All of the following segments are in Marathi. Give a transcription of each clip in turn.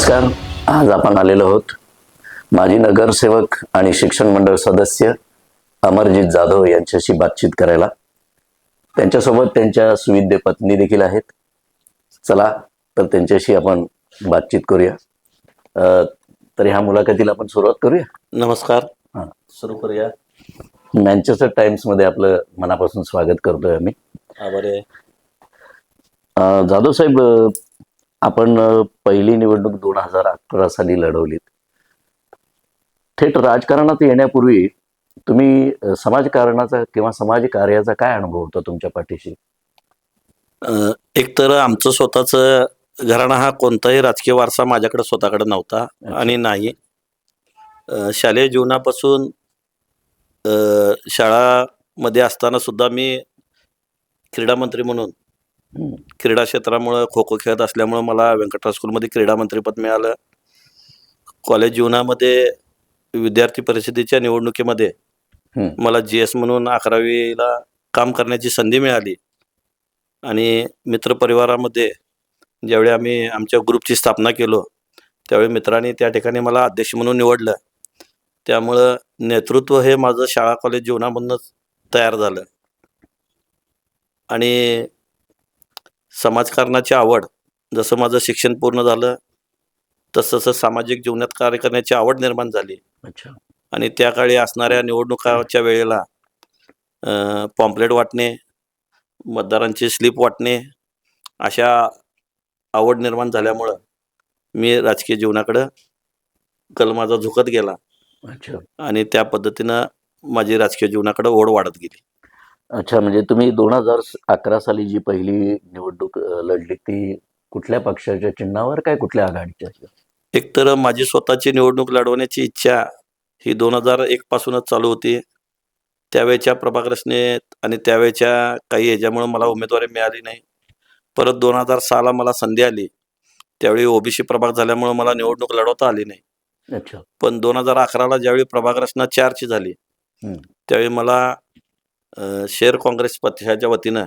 नमस्कार. आज आपण आलेलो आहोत माजी नगरसेवक आणि शिक्षण मंडळ सदस्य अमरजीत जाधव यांच्याशी बातचीत करायला. त्यांच्यासोबत त्यांच्या सुविद्य पत्नी देखील आहेत. चला तर त्यांच्याशी आपण बातचीत करूया. तर ह्या मुलाखतीला आपण सुरुवात करूया. नमस्कार. हां, सुरू करूया. मँचेस्टर टाइम्स मध्ये आपलं मनापासून स्वागत करतोय आम्ही. आभारी आहे. जाधव साहेब, आपण पहिली निवडणूक 2011 साली लढवलीत. थेट राजकारणात येण्यापूर्वी तुम्ही समाजकारणाचा किंवा समाजकार्याचा काय अनुभव होता तुमच्या पाठीशी? एकतर आमचं स्वतःचं घराणा हा कोणताही राजकीय वारसा माझ्याकडे स्वतःकडे नव्हता आणि नाही. शालेय जीवनापासून शाळामध्ये असताना सुद्धा मी क्रीडा मंत्री म्हणून क्रीडा क्षेत्रामुळं खो खो खेळत असल्यामुळं मला व्यंकटराव स्कूलमध्ये क्रीडा मंत्रीपद मिळालं. कॉलेज जीवनामध्ये विद्यार्थी परिषदेच्या निवडणुकीमध्ये मला GS म्हणून 11वीला काम करण्याची संधी मिळाली आणि मित्रपरिवारामध्ये ज्यावेळी आम्ही आमच्या ग्रुपची स्थापना केलो त्यावेळी मित्रांनी त्या ठिकाणी मला अध्यक्ष म्हणून निवडलं. त्यामुळं नेतृत्व हे माझं शाळा कॉलेज जीवनामधूनच तयार झालं आणि समाजकारणाची आवड, जसं माझं शिक्षण पूर्ण झालं तसं सामाजिक जीवनात कार्य करण्याची आवड निर्माण झाली. अच्छा. आणि त्या काळी असणाऱ्या निवडणुकाच्या वेळेला पॉम्पलेट वाटणे, मतदारांची स्लिप वाटणे अशा आवड निर्माण झाल्यामुळं मी राजकीय जीवनाकडं कल माझा झुकत गेला. अच्छा. आणि त्या पद्धतीनं माझी राजकीय जीवनाकडे ओढ वाढत गेली. अच्छा, म्हणजे तुम्ही 2011 साली जी पहिली निवडणूक लढली ती कुठल्या पक्षाच्या चिन्हावर, काय कुठल्या आघाडीच्या? एकतर माझी स्वतःची निवडणूक लढवण्याची इच्छा ही 2001 पासूनच चालू होती. त्यावेळच्या प्रभाग रचनेत आणि त्यावेळच्या काही ह्याच्यामुळं मला उमेदवारी मिळाली नाही. परत 2006ला मला संधी आली. त्यावेळी OBC प्रभाग झाल्यामुळं मला निवडणूक लढवता आली नाही. अच्छा. पण 2011ला ज्यावेळी प्रभाग रचना 4ची झाली त्यावेळी मला शहर काँग्रेस पक्षाच्या वतीनं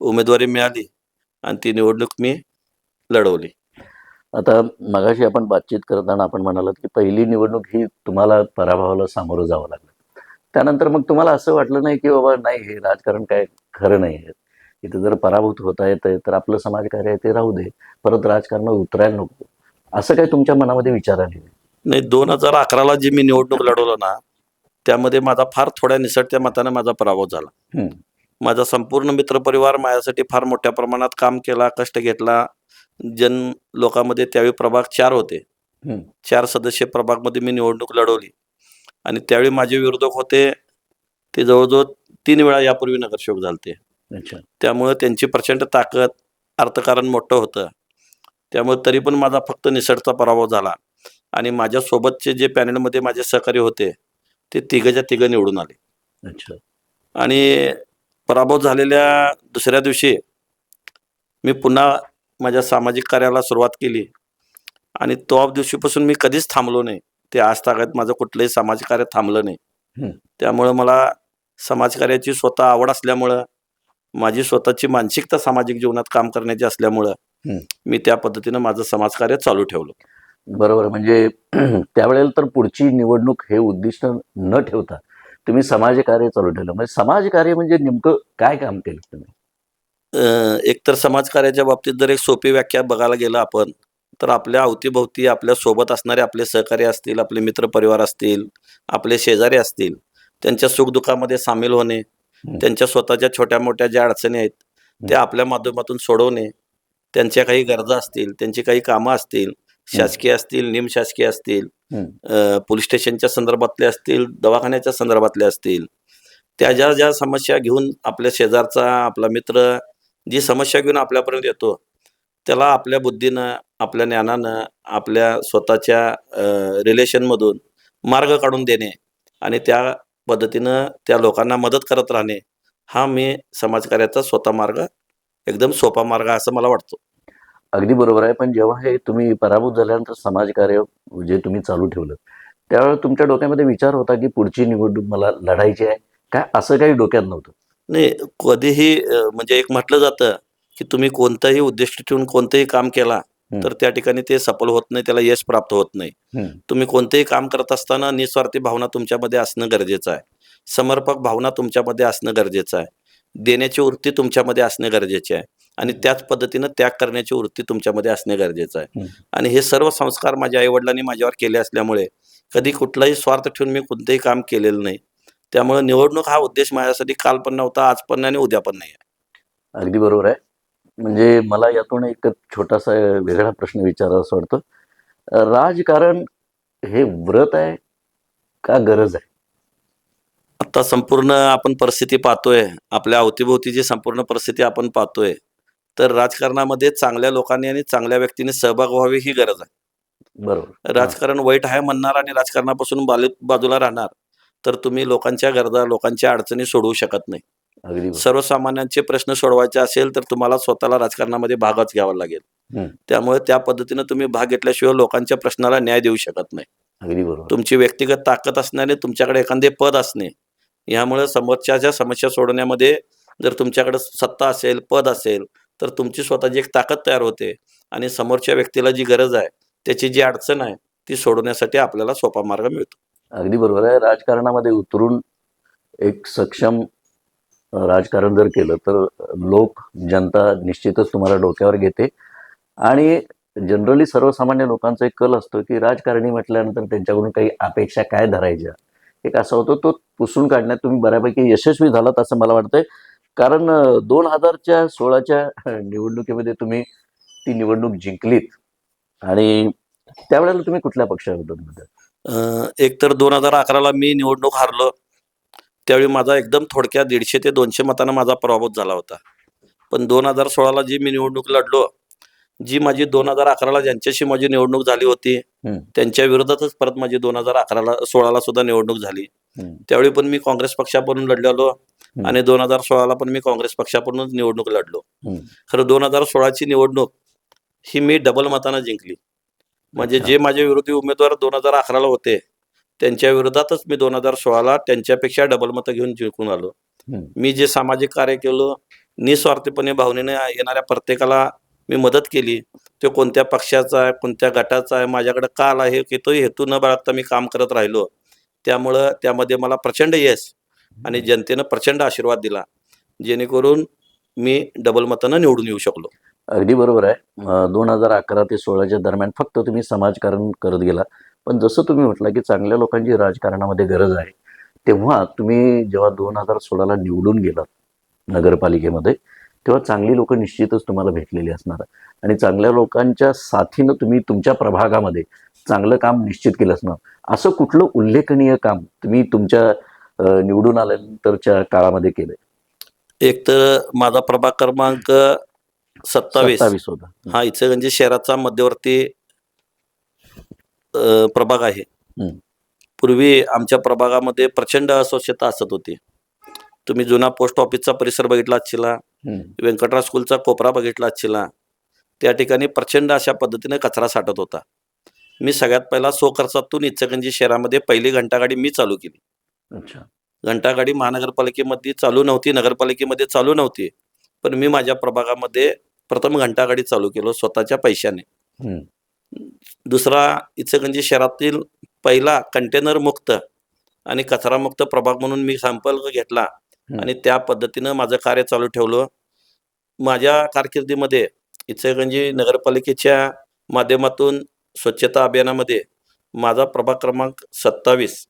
उमेदवारी मिळाली आणि ती निवडणूक मी लढवली. आता मगाशी आपण बातचीत करताना आपण म्हणालात की पहिली निवडणूक ही तुम्हाला पराभवाला सामोरं जावं लागलं. त्यानंतर मग तुम्हाला असं वाटलं नाही की बाबा नाही, हे राजकारण काय खरं नाही आहे, इथे जर पराभूत होता येतंय तर आपलं समाजकार्य आहे ते राहू दे, परत राजकारणात उतरायला नको, असं काही तुमच्या मनामध्ये विचार आले? नाही, 2011ला जी मी निवडणूक लढवलं ना त्यामध्ये माझा फार थोड्या निसटत्या मताने माझा पराभव झाला. माझा संपूर्ण मित्रपरिवार माझ्यासाठी फार मोठ्या प्रमाणात काम केला, कष्ट घेतला. लोकांमध्ये त्यावेळी प्रभाग 4 होते. 4 सदस्य प्रभागमध्ये मी निवडणूक लढवली आणि त्यावेळी माझे विरोधक होते ते जवळजवळ 3 वेळा यापूर्वी नगरसेवक झालते. अच्छा. त्यामुळे त्यांची प्रचंड ताकद, अर्थकारण मोठं होतं. त्यामुळे तरी पण माझा फक्त निसटता पराभव झाला आणि माझ्यासोबतचे जे पॅनलमध्ये माझे सहकारी होते ते तिघच्या तिघं निवडून आले. अच्छा. आणि पराभव झालेल्या दुसऱ्या दिवशी मी पुन्हा माझ्या सामाजिक कार्याला सुरुवात केली आणि त्या दिवशीपासून मी कधीच थांबलो नाही. ते आज तागायत माझं कुठलंही समाजकार्य थांबलं नाही. त्यामुळं मला समाजकार्याची स्वतः आवड असल्यामुळं, माझी स्वतःची मानसिकता सामाजिक जीवनात काम करण्याची असल्यामुळं मी त्या पद्धतीनं माझं समाजकार्य चालू ठेवलं. बरोबर. म्हणजे त्यावेळेला तर पुढची निवडणूक हे उद्दिष्ट न ठेवता तुम्ही समाजकार्य चालू ठेवलं. म्हणजे समाजकार्य म्हणजे नेमकं काय काम केलं तुम्ही? एकतर समाजकार्याच्या बाबतीत जर एक सोपी व्याख्या बघायला गेलं आपण तर आपल्या अवतीभोवती आपल्या सोबत असणारे आपले सहकारी असतील, आपले मित्रपरिवार असतील, आपले शेजारी असतील, त्यांच्या सुखदुःखामध्ये सामील होणे, त्यांच्या स्वतःच्या छोट्या मोठ्या ज्या अडचणी आहेत त्या आपल्या माध्यमातून सोडवणे, त्यांच्या काही गरजा असतील, त्यांची काही कामं असतील, शासकीय असतील, निमशासकीय असतील, पोलीस स्टेशनच्या संदर्भातले असतील, दवाखान्याच्या संदर्भातले असतील, त्या ज्या ज्या समस्या घेऊन आपल्या शेजारचा आपला मित्र जी समस्या घेऊन आपल्यापर्यंत येतो त्याला आपल्या बुद्धीनं, आपल्या ज्ञानानं, आपल्या स्वतःच्या रिलेशनमधून मार्ग काढून देणे आणि त्या पद्धतीनं त्या लोकांना मदत करत राहणे, हा मी समाजकार्याचा स्वतः मार्ग, एकदम सोपा मार्ग असं मला वाटतो. अगदी बरोबर आहे. पण जेव्हा हे तुम्ही पराभूत झाल्यानंतर समाजकार्य जे तुम्ही चालू ठेवलं त्यावेळेस तुमच्या डोक्यामध्ये विचार होता की पुढची निवडणूक मला लढायची आहे काय, असं काही डोक्यात नव्हतं? नाही, कधीही म्हणजे एक म्हटलं जातं की तुम्ही कोणतंही उद्दिष्ट ठेवून कोणतंही काम केला तर त्या ठिकाणी ते सफल होत नाही, त्याला यश प्राप्त होत नाही. तुम्ही कोणतेही काम करत असताना निस्वार्थी भावना तुमच्यामध्ये असणं गरजेचं आहे. समर्पक भावना तुमच्यामध्ये असणं गरजेचं आहे. देण्याची वृत्ती तुमच्यामध्ये असणे गरजेचे आहे आणि त्याच पद्धतीनं त्याग करण्याची वृत्ती तुमच्यामध्ये असणे गरजेचं आहे. आणि हे सर्व संस्कार माझ्या आईवडिलांनी माझ्यावर केले असल्यामुळे कधी कुठलाही स्वार्थ ठेवून मी कोणतेही काम केलेलं नाही. त्यामुळे निवडणूक हा उद्देश माझ्यासाठी काल पण नव्हता, आज पण नाही आणि उद्या पण नाही आहे. अगदी बरोबर आहे. म्हणजे मला यातून एक छोटासा वेगळा प्रश्न विचारावासा वाटतो. राजकारण हे व्रत आहे का गरज आहे? आता संपूर्ण आपण परिस्थिती पाहतोय, आपल्या अवतीभोवतीची संपूर्ण परिस्थिती आपण पाहतोय, तर राजकारणामध्ये चांगल्या लोकांनी आणि चांगल्या व्यक्तींनी सहभाग व्हावे ही गरज आहे. बरोबर. हां. राजकारण वाईट आहे म्हणणार आणि राजकारणापासून बाजूला राहणार, तर तुम्ही लोकांच्या गरजा, लोकांच्या अडचणी सोडवू शकत नाही. अगदी बरोबर. सर्वसामान्यांचे प्रश्न सोडवायचे असेल तर तुम्हाला स्वतःला राजकारणामध्ये भागच घ्यावा लागेल. हं. त्यामुळे त्या पद्धतीनं तुम्ही भाग घेतल्याशिवाय लोकांच्या प्रश्नाला न्याय देऊ शकत नाही. अगदी बरोबर. तुमची व्यक्तिगत ताकद असण्याने तुमच्याकडे एखादे पद असणे, यामुळे समोरच्याच्या समस्या सोडवण्यामध्ये जर तुमच्याकडे सत्ता असेल, पद असेल, तर तुमची स्वतःची एक ताकद तयार होते आणि समोरच्या व्यक्तीला जी गरज आहे, त्याची जी अडचण आहे, ती सोडवण्यासाठी आपल्याला सोपा मार्ग मिळतो. अगदी बरोबर आहे. राजकारणामध्ये उतरून एक सक्षम राजकारण जर केलं तर लोक, जनता निश्चितच तुम्हाला डोक्यावर घेते आणि जनरली सर्वसामान्य लोकांचा एक कल असतो की राजकारणी म्हटल्यानंतर त्यांच्याकडून काही अपेक्षा काय धरायच्या, एक असा होतो. तो पुसून काढण्यात तुम्ही बऱ्यापैकी यशस्वी झालात असं मला वाटतंय. कारण 2016च्या निवडणुकीमध्ये तुम्ही ती निवडणूक जिंकलीत आणि त्यावेळेला तुम्ही कुठल्या पक्षाबद्दल होता? एक तर 2011ला मी निवडणूक हारलो. त्यावेळी माझा एकदम थोडक्यात 150 ते 200 मतांना माझा पराभव झाला होता. पण 2016ला जी मी निवडणूक लढलो, जी माझी 2011ला ज्यांच्याशी माझी निवडणूक झाली होती, त्यांच्या विरोधातच परत माझी 2016ला सुद्धा निवडणूक झाली. त्यावेळी पण मी काँग्रेस पक्षाकडून लढलेलो आणि 2016ला पण मी काँग्रेस पक्षाकडूनच निवडणूक लढलो. खरं 2016ची निवडणूक ही मी डबल मतानं जिंकली. म्हणजे जे माझे विरोधी उमेदवार 2011ला होते, त्यांच्या विरोधातच मी 2016ला त्यांच्यापेक्षा डबल मतं घेऊन जिंकून आलो. मी जे सामाजिक कार्य केलं, निस्वार्थीपणे भावनेने येणाऱ्या प्रत्येकाला मी मदत केली. तो कोणत्या पक्षाचा आहे, कोणत्या गटाचा आहे, माझ्याकडे का आला हे की तोही हेतू न बाळगता मी काम करत राहिलो. त्यामुळं त्यामध्ये मला प्रचंड यश आणि जनतेनं प्रचंड आशीर्वाद दिला, जेणेकरून मी डबल मतानं निवडून येऊ शकलो. अगदी बरोबर आहे. 2011 ते 16च्या दरम्यान फक्त तुम्ही समाजकारण करत गेला. पण जसं तुम्ही म्हटलं की चांगल्या लोकांची राजकारणामध्ये गरज आहे, तेव्हा तुम्ही जेव्हा 2016ला निवडून गेलात नगरपालिकेमध्ये, तेव्हा चांगली लोक निश्चितच तुम्हाला भेटलेली असणार आणि चांगल्या लोकांच्या साथीनं तुम्ही तुमच्या प्रभागामध्ये चांगलं काम निश्चित केलं असणार. असं कुठलं उल्लेखनीय काम तुम्ही तुमच्या निवडून आल्यानंतरच्या काळामध्ये केलंय? एक तर माझा प्रभाग क्रमांक 27 होता. हा इचलकरंजी शहराचा मध्यवर्ती प्रभाग आहे. पूर्वी आमच्या प्रभागामध्ये प्रचंड अस्वच्छता असत होती. तुम्ही जुना पोस्ट ऑफिसचा परिसर बघितला असशीला, व्यंकटराव स्कूलचा कोपरा बघितला असशीला, त्या ठिकाणी प्रचंड अशा पद्धतीने कचरा साठत होता. मी सगळ्यात पहिला स्वखर्चातून इचलकरंजी शहरामध्ये पहिली घंटागाडी मी चालू केली. अच्छा. घंटागाडी महानगरपालिकेमध्ये चालू नव्हती, नगरपालिकेमध्ये चालू नव्हती, पण मी माझ्या प्रभागामध्ये प्रथम घंटागाडी चालू केलो स्वतःच्या पैशाने. दुसरा, इचलकरंजी शहरातील पहिला कंटेनर मुक्त आणि कचरा मुक्त प्रभाग म्हणून मी संपर्क घेतला आणि त्या पद्धतीनं माझं कार्य चालू ठेवलं. माझ्या कारकिर्दीमध्ये इचलकरंजी नगरपालिकेच्या माध्यमातून स्वच्छता अभियानामध्ये माझा प्रभाग क्रमांक 27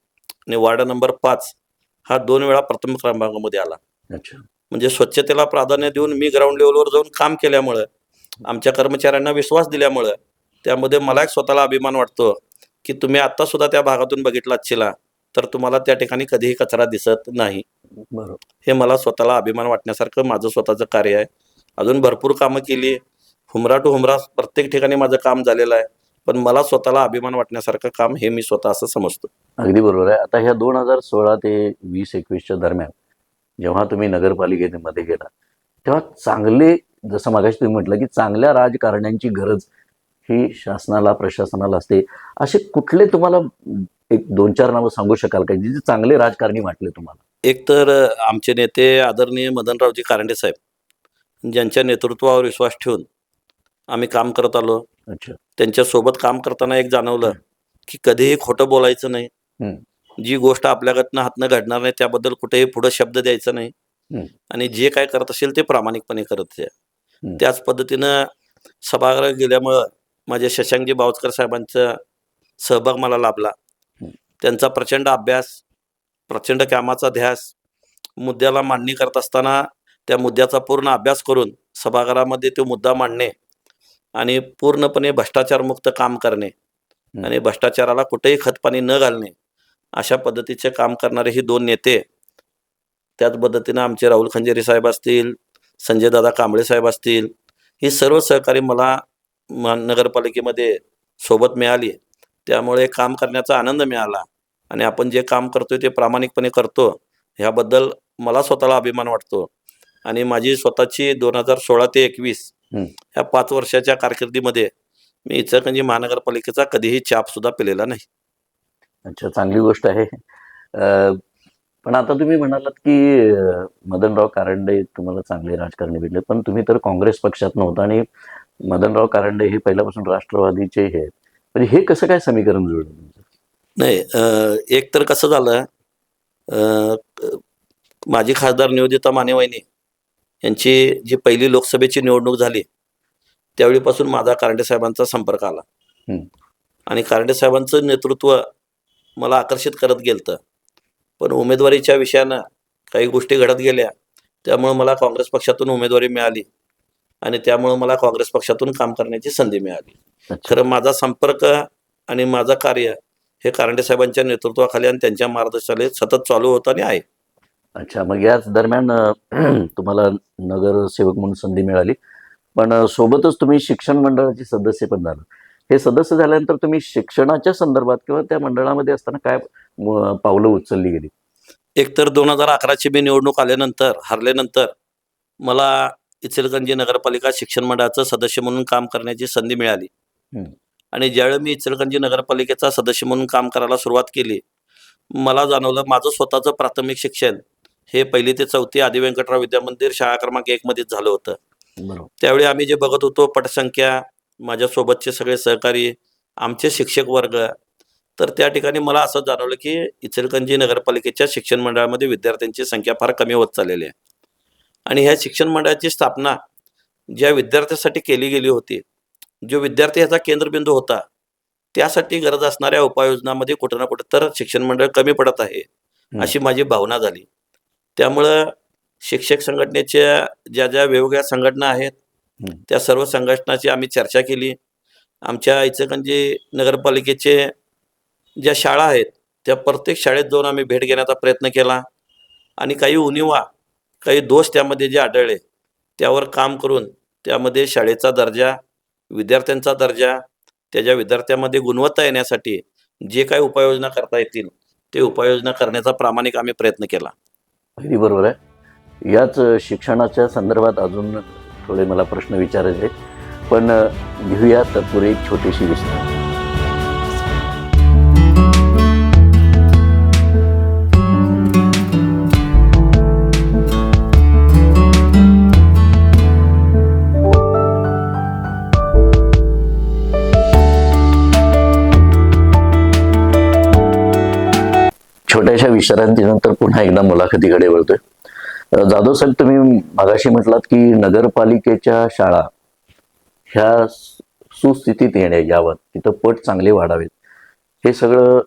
आणि वार्ड नंबर 5 हा 2 वेळा प्रथम क्रमांकामध्ये आला. अच्छा. म्हणजे स्वच्छतेला प्राधान्य देऊन मी ग्राउंड लेवलवर जाऊन काम केल्यामुळं, आमच्या कर्मचाऱ्यांना विश्वास दिल्यामुळं, त्यामध्ये मला एक स्वतःला अभिमान वाटतो की तुम्ही आत्ता सुद्धा त्या भागातून बघितला असशीला तर तुम्हाला त्या ठिकाणी कधीही कचरा दिसत नाही. बरोबर. हे मला स्वतःला अभिमान वाटण्यासारखं माझं स्वतःचं कार्य आहे. अजून भरपूर कामं केली, हुमरा टू हुमरा प्रत्येक ठिकाणी माझं काम झालेलं आहे, पण मला स्वतःला अभिमान वाटण्यासारखं काम हे मी स्वतः असं समजतो. अगदी बरोबर आहे. आता ह्या 2016 ते 2021च्या दरम्यान जेव्हा तुम्ही नगरपालिकेमध्ये गेला, तेव्हा चांगले, जसं मागाशी तुम्ही म्हटलं की चांगल्या राजकारण्यांची गरज ही शासनाला, प्रशासनाला असते. असे कुठले तुम्हाला एक 2-4 नावं सांगू शकाल का, जे चांगले राजकारणी वाटले तुम्हाला? एक तर आमचे नेते आदरणीय मदनरावजी कारंडे साहेब, ज्यांच्या नेतृत्वावर विश्वास ठेवून आम्ही काम करत आलो. अच्छा. त्यांच्यासोबत काम करताना एक जाणवलं की कधीही खोटं बोलायचं नाही. हं, जी गोष्ट आपल्याकडनं हातनं घडणार नाही त्याबद्दल कुठेही पुढं शब्द द्यायचा नाही. हं, आणि जे काय करत असेल ते प्रामाणिकपणे करत जा. हं, त्याच पद्धतीनं सभागृहात गेल्यामुळं माझे शशांकजी बावस्कर साहेबांचा सहभाग मला लाभला. हं. त्यांचा प्रचंड अभ्यास, प्रचंड कामाचा ध्यास, मुद्द्याला मांडणी करत असताना त्या मुद्द्याचा पूर्ण अभ्यास करून सभागृहामध्ये तो मुद्दा मांडणे आणि पूर्णपणे भ्रष्टाचारमुक्त काम करणे हं. आणि भ्रष्टाचाराला कुठेही खतपाणी न घालणे, अशा पद्धतीचे काम करणारे हे 2 नेते, त्याच पद्धतीनं आमचे राहुल खंजेरी साहेब असतील, संजयदादा कांबळे साहेब असतील, ही सर्व सहकारी मला नगरपालिकेमध्ये सोबत मिळाली. त्यामुळे काम करण्याचा आनंद मिळाला आणि आपण जे काम करतोय ते प्रामाणिकपणे करतो, ह्याबद्दल मला स्वतःला अभिमान वाटतो. आणि माझी स्वतःची 2016 ते 21 हं. ह्या 5 वर्षाच्या कारकिर्दीमध्ये मी इचलकरंजी महानगरपालिकेचा कधीही चहासुद्धा पिलेला नाही. अच्छा, चांगली गोष्ट आहे. अ, पण आता तुम्ही म्हणालात, की मदनराव कारंडे तुम्हाला चांगले राजकारणी भेटले. पण तुम्ही तर काँग्रेस पक्षात नव्हता आणि मदनराव कारंडे हे पहिल्यापासून राष्ट्रवादीचे हे आहेत. म्हणजे हे कसं काय समीकरण जुळलं तुमचं? नाही, एक तर कसं झालं, अ, क माजी खासदार निवेदिता मानेवहिनी यांची जी पहिली लोकसभेची निवडणूक झाली, त्यावेळीपासून माझा कारंडे साहेबांचा संपर्क आला हं, आणि कारंडे साहेबांचं नेतृत्व मला आकर्षित करत गेलं. पण उमेदवारीच्या विषयानं काही गोष्टी घडत गेल्या. त्यामुळं मला काँग्रेस पक्षातून उमेदवारी मिळाली आणि त्यामुळं मला काँग्रेस पक्षातून काम करण्याची संधी मिळाली. अच्छा. खरं माझा संपर्क आणि माझं कार्य हे कारंडे साहेबांच्या नेतृत्वाखाली आणि त्यांच्या मार्गदर्शनाखाली सतत चालू होतं आणि आहे. अच्छा, मग याच दरम्यान तुम्हाला नगरसेवक म्हणून संधी मिळाली. पण सोबतच तुम्ही शिक्षण मंडळाचे सदस्य पण झाला. हे सदस्य झाल्यानंतर तुम्ही शिक्षणाच्या संदर्भात किंवा त्या मंडळामध्ये असताना काय पावलं उचलली गेली? एकतर 2011ची मी निवडणूक हरल्यानंतर मला इचलकरंजी नगरपालिका शिक्षण मंडळाचं सदस्य म्हणून काम करण्याची संधी मिळाली. हं, आणि ज्यावेळी मी इचलकरंजी नगरपालिकेचा सदस्य म्हणून काम करायला सुरुवात केली, मला जाणवलं माझं स्वतःचं प्राथमिक शिक्षण हे 1ली ते 4थी आदी व्यंकटराव विद्यामंदिर शाळा क्रमांक 1 मध्येच झालं होतं. बरोबर. त्यावेळी आम्ही जे बघत होतो पटसंख्या, माझ्यासोबतचे सगळे सहकारी, आमचे शिक्षक वर्ग, तर त्या ठिकाणी मला असं जाणवलं की इचलकरंजी नगरपालिकेच्या शिक्षण मंडळामध्ये विद्यार्थ्यांची संख्या फार कमी होत चाललेली आहे. आणि ह्या शिक्षण मंडळाची स्थापना ज्या विद्यार्थ्यासाठी केली गेली होती, जो विद्यार्थी ह्याचा केंद्रबिंदू होता, त्यासाठी गरज असणाऱ्या उपाययोजनामध्ये कुठं ना कुठं तर शिक्षण मंडळ कमी पडत आहे, हं, अशी माझी भावना झाली. त्यामुळं शिक्षक संघटनेच्या ज्या वेगवेगळ्या संघटना आहेत, हं. त्या सर्व संघटनांची आम्ही चर्चा केली. आमच्या इचलकरंजी नगरपालिकेचे ज्या शाळा आहेत, त्या प्रत्येक शाळेत जाऊन आम्ही भेट घेण्याचा प्रयत्न केला आणि काही उणिवा, काही दोष त्यामध्ये जे आढळले, त्यावर काम करून त्यामध्ये शाळेचा दर्जा, विद्यार्थ्यांचा दर्जा, त्याच्या विद्यार्थ्यांमध्ये गुणवत्ता येण्यासाठी जे काही उपाययोजना करता येतील, ते उपाययोजना करण्याचा प्रामाणिक आम्ही प्रयत्न केला. अगदी बरोबर आहे. याच शिक्षणाच्या संदर्भात अजून थोडे मला प्रश्न विचारायचे आहेत. पण घेऊया तत्पूर्वी एक छोटीशी विश्रांती. छोट्याशा विश्रांतीनंतर पुन्हा एकदा मुलाखतीकडे वळतोय. जाधव साहेब, तुम्ही मगाशी म्हटलात की नगरपालिकेच्या शाळा ह्या सुस्थितीत यावं, तिथं पट चांगले वाढावेत, हे सगळं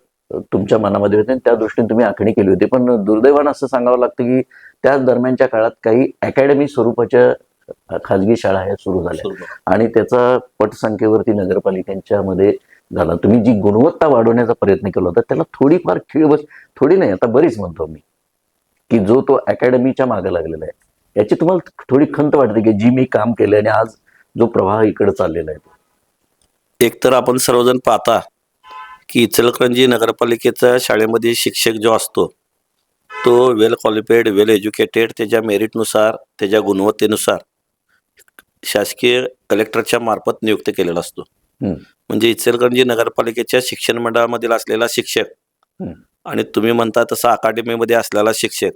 तुमच्या मनामध्ये होते आणि त्या दृष्टीने तुम्ही आखणी केली होती. पण दुर्दैवानं असं सांगावं लागतं की त्याच दरम्यानच्या काळात काही अकॅडमी स्वरूपाच्या खाजगी शाळा ह्या सुरू झाल्या आणि त्याचा पटसंख्येवरती नगरपालिकांच्या मध्ये झाला. तुम्ही जी गुणवत्ता वाढवण्याचा प्रयत्न केला होता त्याला थोडीफार थोडी नाही, आता बरीच म्हणतो मी, की जो तो अकॅडमीच्या मागे लागलेला आहे, याची तुम्हाला थोडी खंत वाटते की जी मी काम केलं आणि आज जो प्रवाह इकडे चाललेला आहे? एकतर आपण सर्वजण पाहता की इचलकरंजी नगरपालिकेच्या शाळेमध्ये शिक्षक जो असतो, तो वेल क्वालिफाईड, वेल एज्युकेटेड, त्याच्या मेरिटनुसार, त्याच्या गुणवत्तेनुसार शासकीय कलेक्टरच्या मार्फत नियुक्त केलेला असतो. हं, म्हणजे इचलकरंजी नगरपालिकेच्या शिक्षण मंडळामधील असलेला शिक्षक हं, आणि तुम्ही म्हणता तसा अकादमीमध्ये असलेला शिक्षक,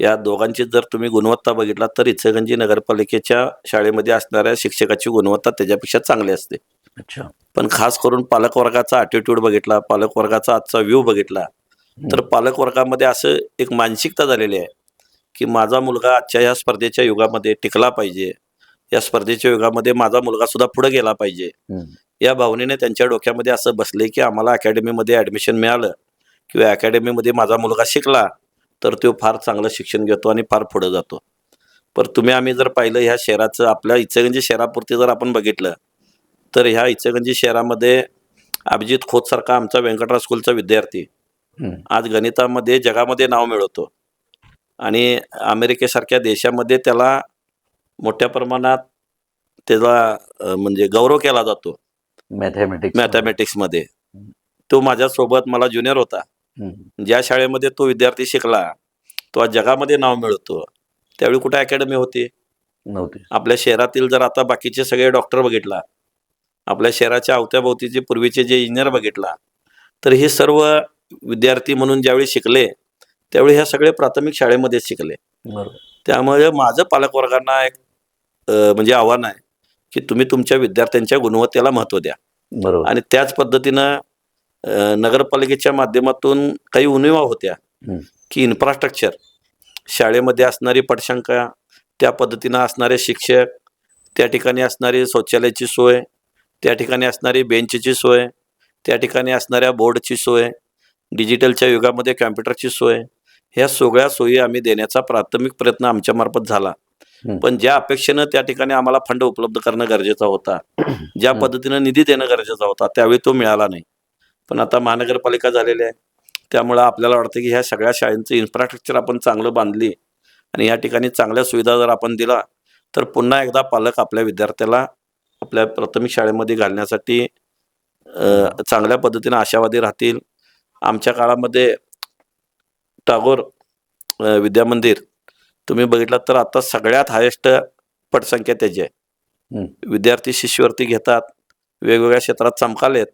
या दोघांची जर तुम्ही गुणवत्ता बघितला तर इचलकरंजी नगरपालिकेच्या शाळेमध्ये असणाऱ्या शिक्षकाची गुणवत्ता त्याच्यापेक्षा चांगली असते. अच्छा. पण खास करून पालकवर्गाचा ॲटिट्यूड बघितला, पालकवर्गाचा आजचा व्ह्यू बघितला, तर पालकवर्गामध्ये असं एक मानसिकता झालेली आहे, की माझा मुलगा आजच्या या स्पर्धेच्या युगामध्ये टिकला पाहिजे. या स्पर्धेच्या युगामध्ये माझा मुलगा सुद्धा पुढे गेला पाहिजे. हम्म. या भावनेने त्यांच्या डोक्यामध्ये असं बसले, की आम्हाला अकॅडमीमध्ये ॲडमिशन मिळालं किंवा अकॅडमीमध्ये माझा मुलगा शिकला, तर तो फार चांगलं शिक्षण घेतो आणि फार पुढे जातो. पण आम्ही जर पाहिलं ह्या शहराचं, आपल्या इचलकरंजी शहरापुरते जर आपण बघितलं, तर ह्या इचलकरंजी शहरामध्ये अभिजित खोतसारखा आमचा व्यंकटराव स्कूलचा विद्यार्थी हम्म. आज गणितामध्ये जगामध्ये नाव मिळवतो आणि अमेरिकेसारख्या देशामध्ये त्याला मोठ्या प्रमाणात त्याचा म्हणजे गौरव केला जातो मॅथमॅटिक्स. मॅथमॅटिक्समध्ये. तो माझ्यासोबत मला ज्युनियर होता. ज्या शाळेमध्ये तो विद्यार्थी शिकला, तो आज जगामध्ये नाव मिळवतो. त्यावेळी कुठे अकॅडमी होती? नव्हते. आपल्या शहरातील जर आता बाकीचे सगळे डॉक्टर बघितला, आपल्या शहराच्या अवत्याभोवतीचे पूर्वीचे जे इंजिनियर बघितला, तर हे सर्व विद्यार्थी म्हणून ज्यावेळी शिकले, त्यावेळी ह्या सगळे प्राथमिक शाळेमध्येच शिकले. बरोबर. त्यामुळे माझं पालकवर्गांना एक म्हणजे आव्हान आहे, की तुम्ही तुमच्या विद्यार्थ्यांच्या गुणवत्तेला महत्त्व द्या. बरोबर. आणि त्याच पद्धतीनं नगरपालिकेच्या माध्यमातून काही उणिवा होत्या, की इन्फ्रास्ट्रक्चर, शाळेमध्ये असणारी पटसंख्या, त्या पद्धतीनं असणारे शिक्षक, त्या ठिकाणी असणारी शौचालयाची सोय, त्या ठिकाणी असणारी बेंचची सोय, त्या ठिकाणी असणाऱ्या बोर्डची सोय, डिजिटलच्या युगामध्ये कॅम्प्युटरची सोय, ह्या सगळ्या सोयी आम्ही देण्याचा प्राथमिक प्रयत्न आमच्यामार्फत झाला. पण ज्या अपेक्षेनं त्या ठिकाणी आम्हाला फंड उपलब्ध करणं गरजेचं होता, ज्या पद्धतीनं निधी देणं गरजेचा होता, त्यावेळी तो मिळाला नाही. पण आता महानगरपालिका झालेली आहे, त्यामुळं आपल्याला वाटतं की ह्या सगळ्या शाळांचं इन्फ्रास्ट्रक्चर आपण चांगलं बांधली आणि या ठिकाणी चांगल्या सुविधा जर आपण दिला, तर पुन्हा एकदा पालक आपल्या विद्यार्थ्याला आपल्या प्राथमिक शाळेमध्ये घालण्यासाठी चांगल्या पद्धतीनं आशावादी राहतील. आमच्या काळामध्ये टागोर विद्यामंदिर तुम्ही बघितलात तर आता सगळ्यात हायेस्ट पटसंख्या त्याची आहे. विद्यार्थी शिष्यवृत्ती घेतात, वेगवेगळ्या क्षेत्रात चमकालेत.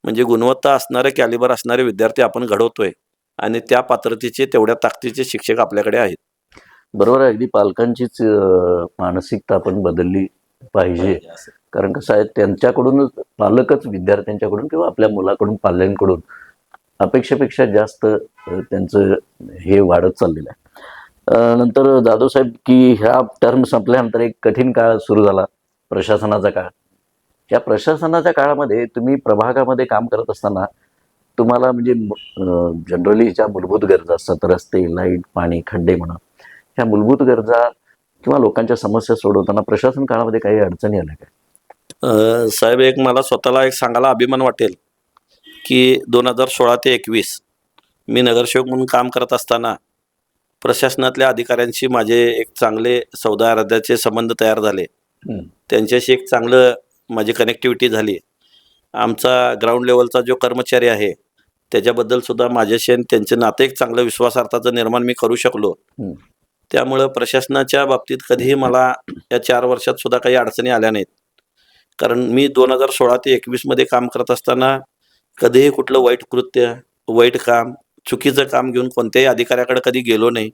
म्हणजे गुणवत्ता असणारे, कॅलिबर असणारे विद्यार्थी आपण घडवतोय आणि त्या पात्रतेचे, तेवढ्या ताकदीचे शिक्षक आपल्याकडे आहेत. बरोबर आहे. अगदी पालकांचीच मानसिकता आपण बदलली पाहिजे. कारण कसं आहे, त्यांच्याकडूनच पालकच विद्यार्थ्यांच्याकडून किंवा आपल्या मुलाकडून, पाल्यांकडून अपेक्षेपेक्षा जास्त त्यांचं हे वाढत चाललेलं आहे. नंतर जाधव साहेब, की ह्या टर्म संपल्यानंतर एक कठीण काळ सुरू झाला, प्रशासनाचा काळ. या प्रशासनाच्या काळामध्ये तुम्ही प्रभागामध्ये काम करत असताना तुम्हाला म्हणजे जनरली ज्या मूलभूत गरजा असतात, रस्ते, लाईट, पाणी, खड्डे म्हणा, ह्या मूलभूत गरजा किंवा लोकांच्या समस्या सोडवताना प्रशासन काळामध्ये काही अडचणी आल्या काय? साहेब, एक मला स्वतःला एक सांगायला अभिमान वाटेल, की 2016 ते 21 मी नगरसेवक म्हणून काम करत असताना प्रशासनातल्या अधिकाऱ्यांशी माझे एक चांगले सौहार्दाचे संबंध तयार झाले. त्यांच्याशी एक चांगलं माझी कनेक्टिव्हिटी झाली. आमचा ग्राउंड लेवलचा जो कर्मचारी आहे, त्याच्याबद्दल सुद्धा माझ्याशी आणि त्यांचे नाते एक चांगलं विश्वासार्थाचं निर्माण मी करू शकलो. त्यामुळं प्रशासनाच्या बाबतीत कधीही मला या 4 वर्षात सुद्धा काही अडचणी आल्या नाहीत. कारण मी 2016 ते 21 मध्ये काम करत असताना कधीही कुठलं वाईट कृत्य, वाईट काम, चुकीचं काम घेऊन कोणत्याही अधिकाऱ्याकडे कधी गेलो नाही.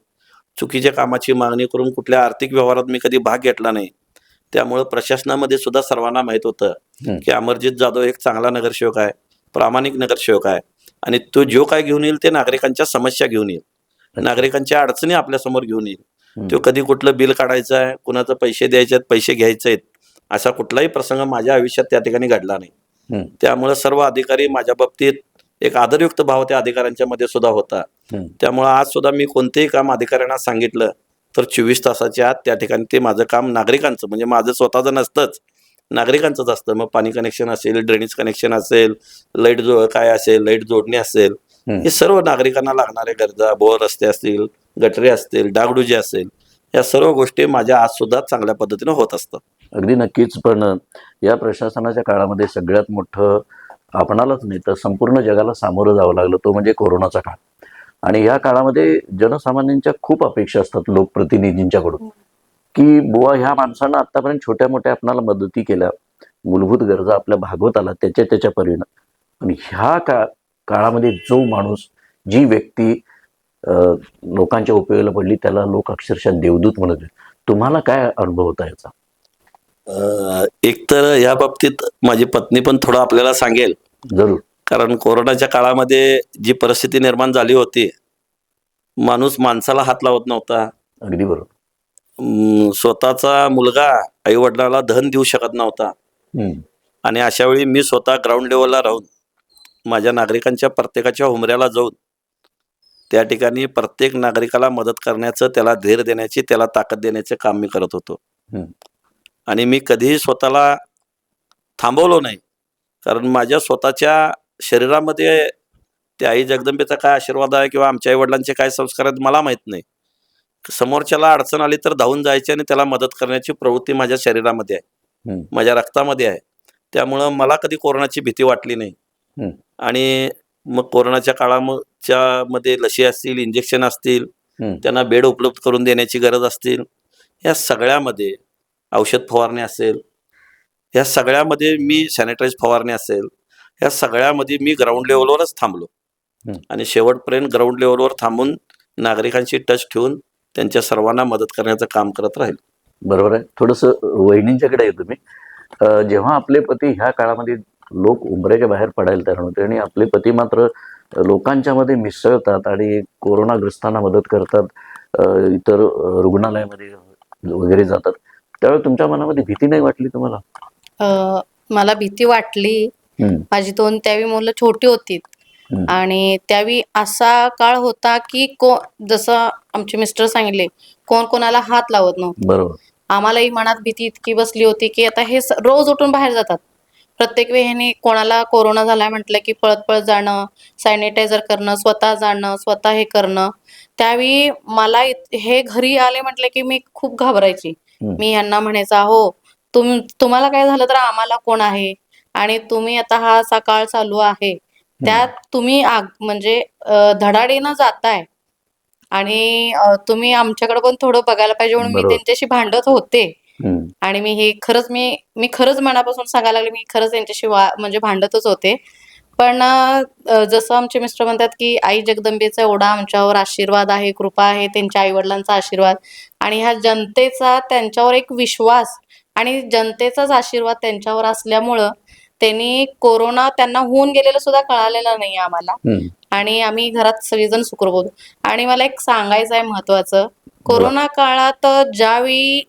चुकीच्या कामाची मागणी करून कुठल्या आर्थिक व्यवहारात मी कधी भाग घेतला नाही. त्यामुळं प्रशासनामध्ये सुद्धा सर्वांना माहीत होतं की अमरजित जाधव एक चांगला नगरसेवक आहे, प्रामाणिक नगरसेवक आहे आणि तो जो काय घेऊन येईल ते नागरिकांच्या समस्या घेऊन येईल, नागरिकांच्या अडचणी आपल्यासमोर घेऊन येईल. तो कधी कुठलं बिल काढायचं आहे, कुणाचं पैसे द्यायचे आहेत, पैसे घ्यायचे आहेत, असा कुठलाही प्रसंग माझ्या आयुष्यात त्या ठिकाणी घडला नाही. त्यामुळं सर्व अधिकारी माझ्या बाबतीत एक आदरयुक्त भाव त्या अधिकाऱ्यांच्या मध्ये सुद्धा होता. त्यामुळं आज सुद्धा मी कोणतेही काम अधिकाऱ्यांना सांगितलं तर 24 तासाच्या आत त्या ठिकाणी ते माझं काम नागरिकांचं, म्हणजे माझं स्वतःचं नसतंच, नागरिकांचंच असतं. मग पाणी कनेक्शन असेल, ड्रेनेज कनेक्शन असेल, लाईट काय असेल, लाईट जोडणी असेल, हे सर्व नागरिकांना लागणारे गरजा, बोर रस्ते असतील, गटरे असतील, डागडुजी असेल, या सर्व गोष्टी माझ्या आज सुद्धा चांगल्या पद्धतीने होत असतात. अगदी नक्कीच. पण या प्रशासनाच्या काळामध्ये सगळ्यात मोठं आपणालाच नाही तर संपूर्ण जगाला सामोरं जावं लागलं, तो म्हणजे कोरोनाचा काळ. आणि या काळामध्ये जनसामान्यांच्या खूप अपेक्षा असतात लोकप्रतिनिधींच्याकडून, की बुवा ह्या माणसानं आतापर्यंत छोट्या मोठ्या आपणाला मदती केल्या, मूलभूत गरजा आपल्या भागवत आला त्याच्या परीनं. पण ह्या काळामध्ये जो माणूस, जी व्यक्ती लोकांच्या उपयोगाला पडली, त्याला लोक अक्षरशः देवदूत म्हणत. तुम्हाला काय अनुभव होता याचा? एक तर या बाबतीत माझी पत्नी पण थोडं आपल्याला सांगेल, जरूर. कारण कोरोनाच्या काळामध्ये जी परिस्थिती निर्माण झाली होती, माणूस माणसाला हात लावत नव्हता. अगदी बरोबर. स्वतःचा मुलगा आई वडिलांना धन देऊ शकत नव्हता. हम्म. आणि अशा वेळी मी स्वतः ग्राउंड लेवलला राहून माझ्या नागरिकांच्या प्रत्येकाच्या उमऱ्याला जाऊन त्या ठिकाणी प्रत्येक नागरिकाला मदत करण्याचं, त्याला धीर देण्याची, त्याला ताकद देण्याचे काम मी करत होतो. हम्म. आणि मी कधीही स्वतःला थांबवलो नाही, कारण माझ्या स्वतःच्या शरीरामध्ये त्या आई जगदंबेचा काय आशीर्वाद आहे किंवा आमच्या आई वडिलांचे काय संस्कार आहेत मला माहित नाही. समोरच्याला अडचण आली तर धावून जायची आणि त्याला मदत करण्याची प्रवृत्ती माझ्या शरीरामध्ये आहे, हम्म. माझ्या रक्तामध्ये आहे. त्यामुळं मला कधी कोरोनाची भीती वाटली नाही. हम्म. आणि मग कोरोनाच्या काळाच्या मध्ये लसी असतील, इंजेक्शन असतील, हम्म. त्यांना बेड उपलब्ध करून देण्याची गरज असतील, या सगळ्यामध्ये औषध फवारणी असेल, या सगळ्यामध्ये मी सॅनिटाईज फवारणी असेल, या सगळ्यामध्ये मी ग्राउंड लेवलवरच थांबलो. हम्म. आणि शेवटपर्यंत ग्राउंड लेवलवर थांबून नागरिकांशी टच ठेवून त्यांच्या सर्वांना मदत करण्याचं काम करत राहील. बरोबर आहे. थोडंसं वहिनींच्याकडे येतो मी. जेव्हा आपले पती ह्या काळामध्ये लोक उंबऱ्याच्या बाहेर पडायला तयार होते आणि आपले पती मात्र लोकांच्या मध्ये मिसळतात आणि कोरोनाग्रस्तांना मदत करतात, इतर रुग्णालयामध्ये वगैरे जातात, त्यावेळी तुमच्या मनामध्ये भीती नाही वाटली तुम्हाला? मला भीती वाटली. हम्म. माझी 2 त्यावेळी मुलं छोटी होती हम्म. आणि त्यावेळी असा काळ होता की जसं आमचे मिस्टर सांगितले, कोण कोणाला हात लावत नव्हतं. बरोबर. आम्हालाही मनात भीती इतकी बसली होती की आता हे रोज उठून बाहेर जातात. प्रत्येक वेळी ह्याने कोणाला कोरोना झालाय म्हटलं की पळत-पळत जाणं, सॅनिटायझर करणं, स्वतः जाणं, स्वतः हे करणं. त्यावेळी मला हे घरी आले म्हटलं की मी खूप घाबरायची. हम्म. मी ह्यांना म्हणायचा, "हो, तुम्हाला काय झालं तर आम्हाला कोण आहे? आणि तुम्ही आता हा असा काळ चालू आहे, त्यात तुम्ही म्हणजे धडाडीनं जाताय आणि तुम्ही आमच्याकडे पण थोडं बघायला पाहिजे." म्हणून मी बरोबर. त्यांच्याशी भांडत होते. हम्म. आणि मी खरंच मनापासून सांगायला लागले, मी खरंच त्यांच्याशी म्हणजे भांडतच होते. पण जसं आमचे मिस्टर म्हणतात, की आई जगदंबेचा एवढा आमच्यावर आशीर्वाद आहे, कृपा आहे, त्यांच्या आई-वडिलांचा आशीर्वाद आणि ह्या जनतेचा त्यांच्यावर एक विश्वास आणि जनतेचाच आशीर्वाद त्यांच्यावर असल्यामुळं त्यांनी कोरोना त्यांना होऊन गेलेलं सुद्धा कळालेलं नाही आम्हाला. हम्म. आणि आम्ही घरात सगळेजण सुखरूप होतो. आणि मला एक सांगायचं आहे महत्त्वाचं, बोला. कोरोना काळात ज्यावेळी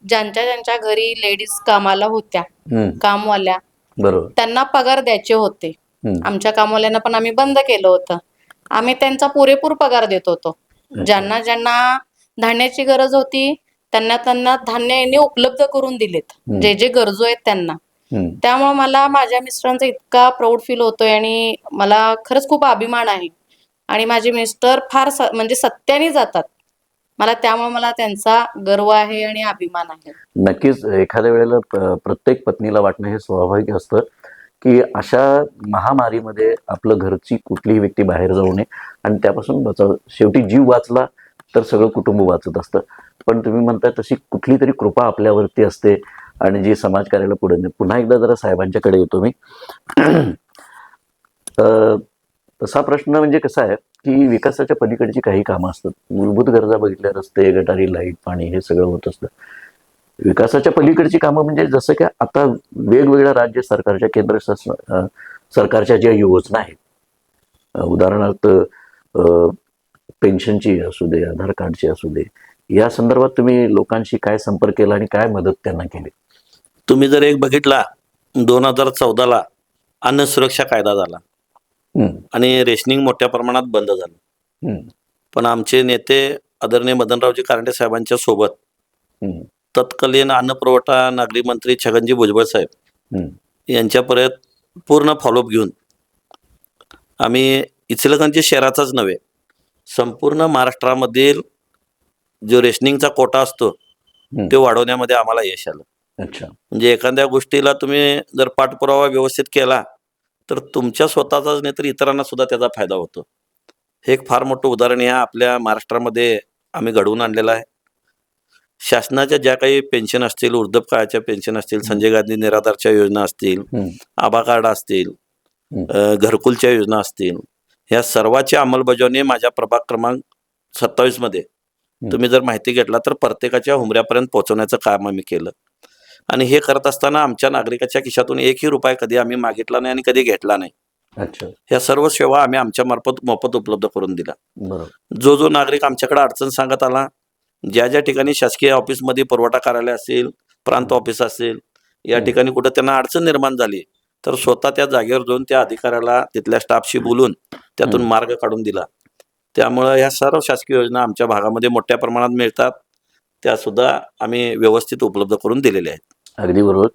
ज्यांच्या घरी लेडीज कामाला होत्या, हम्म. कामवाल्या, बरोबर. त्यांना पगार द्यायचे होते. हम्म. आमच्या कामवाल्यांना पण आम्ही बंद केलं होतं. आम्ही त्यांचा पुरेपूर पगार देत होतो. ज्यांना धान्याची गरज होती, त्यांना धान्य यांनी उपलब्ध करून दिलेत, जे गरजू आहेत त्यांना. हम्म. त्यामुळे मला माझ्या मिस्टरांचा इतका प्राऊड फील होतोय आणि मला खरंच खूप अभिमान आहे. आणि माझे मिस्टर फार म्हणजे सत्याने जातात. त्यामुळे मला त्यांचा गर्व आहे आणि अभिमान आहे. नक्कीच एखाद्या वेळेला प्रत्येक पत्नीला वाटणं हे स्वाभाविक असतं की अशा महामारीमध्ये आपलं घरची कुठलीही व्यक्ती बाहेर जाऊ नये आणि त्यापासून बचाव. शेवटी जीव वाचला तर सगळं कुटुंब वाचत असतं. पण तुम्ही म्हणताय तशी कुठली तरी कृपा आपल्यावरती असते आणि जी समाजकार्याला पुढे नेते. पुन्हा एकदा जरा साहेबांच्याकडे येतो मी. तसा प्रश्न म्हणजे कसा आहे की विकासाच्या पलीकडची काही कामं असतात. मूलभूत गरजा बघितल्या, रस्ते, गटारी, लाईट, पाणी हे सगळं होत असतं. विकासाच्या पलीकडची कामं म्हणजे जसं की आता वेगवेगळ्या राज्य सरकारच्या, केंद्र सरकारच्या ज्या योजना आहेत, उदाहरणार्थ पेन्शनची असू दे, आधार कार्डची असू दे, या संदर्भात तुम्ही लोकांशी काय संपर्क केला आणि काय मदत त्यांना केली? तुम्ही जर एक बघितला, 2014ला अन्न सुरक्षा कायदा झाला आणि रेशनिंग मोठ्या प्रमाणात बंद झालं. पण आमचे नेते आदरणीय मदनरावजी कारंडे साहेबांच्या सोबत तत्कालीन अन्न पुरवठा नागरी मंत्री छगनजी भुजबळ साहेब यांच्यापर्यंत पूर्ण फॉलोअप घेऊन आम्ही इचलकरंजी शहराचाच नव्हे, संपूर्ण महाराष्ट्रामधील जो रेशनिंगचा कोटा असतो तो वाढवण्यामध्ये आम्हाला यश आलं. अच्छा. म्हणजे एखाद्या गोष्टीला तुम्ही जर पाठपुरावा व्यवस्थित केला तर तुमच्या स्वतःचाच नाही तर इतरांना सुद्धा त्याचा फायदा होतो. हे एक फार मोठं उदाहरण या आपल्या महाराष्ट्रामध्ये आम्ही घडवून आणलेलं आहे. शासनाच्या ज्या काही पेन्शन असतील, वृद्धापकाळच्या पेन्शन असतील, संजय गांधी निराधारच्या योजना असतील, आभा कार्ड असतील, घरकुलच्या योजना असतील, ह्या सर्वाची अंमलबजावणी माझ्या प्रभाग क्रमांक 27 मध्ये तुम्ही जर माहिती घेतला तर प्रत्येकाच्या हुमऱ्यापर्यंत पोहोचवण्याचं काम आम्ही केलं. आणि हे करत असताना आमच्या नागरिकाच्या खिशातून एकही रुपया कधी आम्ही मागितला नाही आणि कधी घेतला नाही. अच्छा. ह्या सर्व सेवा आम्ही आमच्या मार्फत मोफत उपलब्ध करून दिला. बरोबर. जो नागरिक आमच्याकडे अडचण सांगत आला, ज्या ठिकाणी शासकीय ऑफिसमध्ये पुरवठा कार्यालय असेल, प्रांत ऑफिस असेल, या ठिकाणी कुठं त्यांना अडचण निर्माण झाली तर स्वतः त्या जागेवर जाऊन त्या अधिकाऱ्याला तिथल्या स्टाफशी बोलून त्यातून मार्ग काढून दिला. त्यामुळं ह्या सर्व शासकीय योजना आमच्या भागामध्ये मोठ्या प्रमाणात मिळतात, त्या सुद्धा आम्ही व्यवस्थित उपलब्ध करून दिलेल्या आहेत. अगदी बरोबर.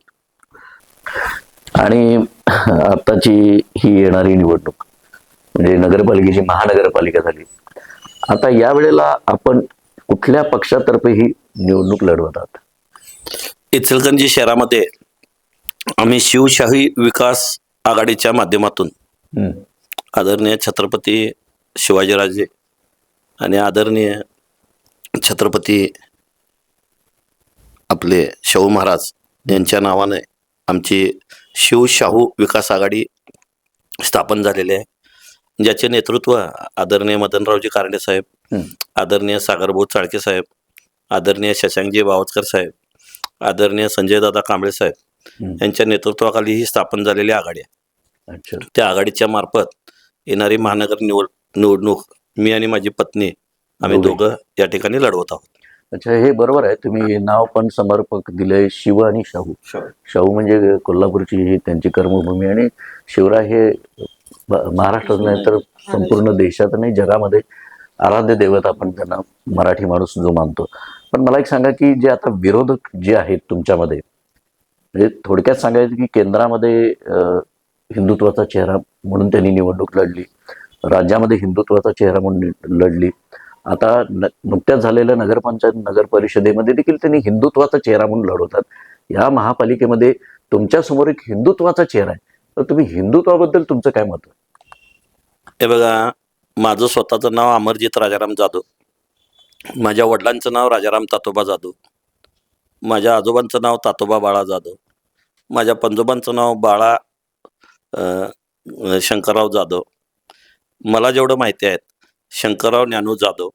आणि आताची ही येणारी निवडणूक म्हणजे नगरपालिकेची महानगरपालिका झाली. आता या वेळेला आपण कुठल्या पक्षातर्फे ही निवडणूक लढवतात? इचलकरंजी शहरामध्ये आम्ही शिवशाही विकास आघाडीच्या माध्यमातून आदरणीय छत्रपती शिवाजीराजे आणि आदरणीय छत्रपती आपले शाहू महाराज यांच्या नावाने आमची शिवशाहू विकास आघाडी स्थापन झालेली आहे, ज्याचे नेतृत्व आदरणीय मदनरावजी कारंडे साहेब, आदरणीय सागरभाऊ चाळके साहेब, आदरणीय शशांकजी बावस्कर साहेब, आदरणीय संजयदादा कांबळे साहेब यांच्या नेतृत्वाखाली ही स्थापन झालेली आघाडी आहे. अच्छा. त्या आघाडीच्या मार्फत येणारी महानगर निवडणूक मी आणि माझी पत्नी आम्ही दोघं या ठिकाणी लढवत आहोत. अच्छा, हे बरोबर आहे. तुम्ही नाव पण समर्पक दिलंय, शिव आणि शाहू. शाहू म्हणजे कोल्हापूरची ही त्यांची कर्मभूमी आणि शिवराय हे महाराष्ट्रात नाही तर संपूर्ण देशात आणि जगामध्ये आराध्य दैवत आपण त्यांना मराठी माणूस जो मानतो. पण मला एक सांगा की जे आता विरोधक जे आहेत तुमच्यामध्ये, म्हणजे थोडक्यात सांगायचं की केंद्रामध्ये हिंदुत्वाचा चेहरा म्हणून त्यांनी निवडणूक लढली, राज्यामध्ये हिंदुत्वाचा चेहरा म्हणून लढली, आता नुकत्याच झालेल्या नगरपंचायत नगर परिषदेमध्ये देखील त्यांनी हिंदुत्वाचा चेहरा म्हणून लढवतात. या महापालिकेमध्ये तुमच्या समोर एक हिंदुत्वाचा चेहरा आहे, तर तुम्ही हिंदुत्वाबद्दल तुमचं काय मत? हे बघा, माझं स्वतःचं नाव अमरजित राजाराम जाधव, माझ्या वडिलांचं नाव राजाराम तातोबा जाधव, माझ्या आजोबांचं नाव तातोबा बाळा जाधव, माझ्या पंजोबांचं नाव बाळा शंकरराव जाधव. मला जेवढं माहिती आहे शंकरराव ज्ञानू जाधव.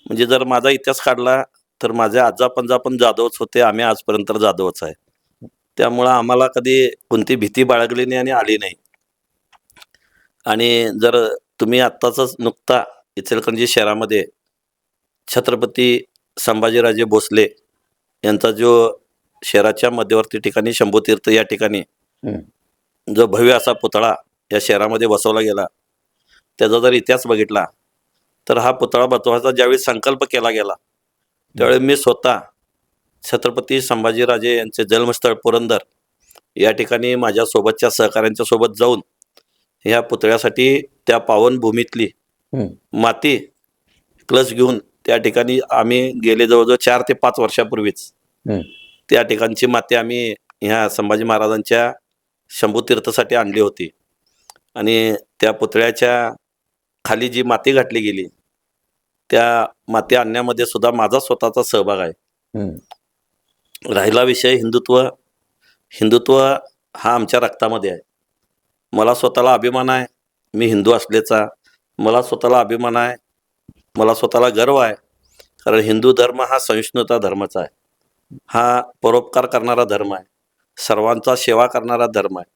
म्हणजे जर माझा इतिहास काढला तर माझे आजा पंजा पण जाधवच होते, आम्ही आजपर्यंत जाधवच आहे. त्यामुळं आम्हाला कधी कोणती भीती बाळगली नाही आणि आली नाही. आणि जर तुम्ही आत्ताच नुकता इचलकरंजी शहरामध्ये छत्रपती संभाजीराजे भोसले यांचा जो शहराच्या मध्यवर्ती ठिकाणी शंभूतीर्थ या ठिकाणी जो भव्य असा पुतळा या शहरामध्ये बसवला गेला, त्याचा जर इतिहास बघितला तर हा पुतळा बसवायचा ज्यावेळी संकल्प केला गेला त्यावेळी मी स्वतः छत्रपती संभाजीराजे यांचे जन्मस्थळ पुरंदर या ठिकाणी माझ्या सोबतच्या सहकाऱ्यांच्या सोबत जाऊन ह्या पुतळ्यासाठी त्या पावनभूमीतली माती क्लच घेऊन त्या ठिकाणी आम्ही गेले जवळजवळ 4 ते 5 वर्षापूर्वीच त्या ठिकाणची माती आम्ही ह्या संभाजी महाराजांच्या शंभूतीर्थासाठी आणली होती. आणि त्या पुतळ्याच्या खाली जी माती घातली गेली त्या माती आणण्यामध्ये सुद्धा माझा स्वतःचा सहभाग आहे. राहिला विषय हिंदुत्व हा आमच्या रक्तामध्ये आहे. मला स्वतःला अभिमान आहे मी हिंदू असल्याचा, मला स्वतःला अभिमान आहे, मला स्वतःला गर्व आहे. कारण हिंदू धर्म हा सहिष्णुता धर्माचा आहे, हा परोपकार करणारा धर्म आहे, सर्वांचा सेवा करणारा धर्म आहे.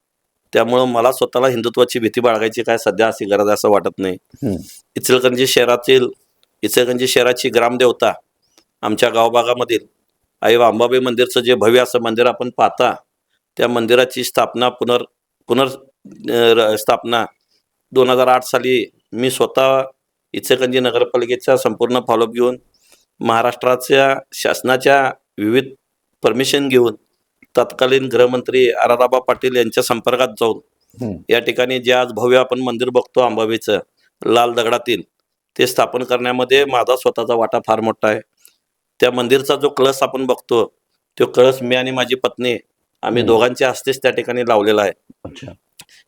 त्यामुळं मला स्वतःला हिंदुत्वाची भीती बाळगायची काय सध्या अशी गरज असं वाटत नाही. इचलकरंजी शहराची ग्रामदेवता आमच्या गावभागामधील आई अंबाबाई मंदिरचं जे भव्य असं मंदिर आपण पाहता, त्या मंदिराची स्थापना स्थापना 2008 साली मी स्वतः इचलकरंजी नगरपालिकेचा संपूर्ण फॉलोअप घेऊन महाराष्ट्राच्या शासनाच्या विविध परमिशन घेऊन तत्कालीन गृहमंत्री आराराबा पाटील यांच्या संपर्कात जाऊन या ठिकाणी जे आज भव्य आपण मंदिर बघतो अंबाबाईचं लाल दगडातील, ते स्थापन करण्यामध्ये माझा स्वतःचा वाटा फार मोठा आहे. त्या मंदिरचा जो कळस आपण बघतो तो कळस मी आणि माझी पत्नी आम्ही दोघांच्या हस्तेच त्या ठिकाणी लावलेला आहे.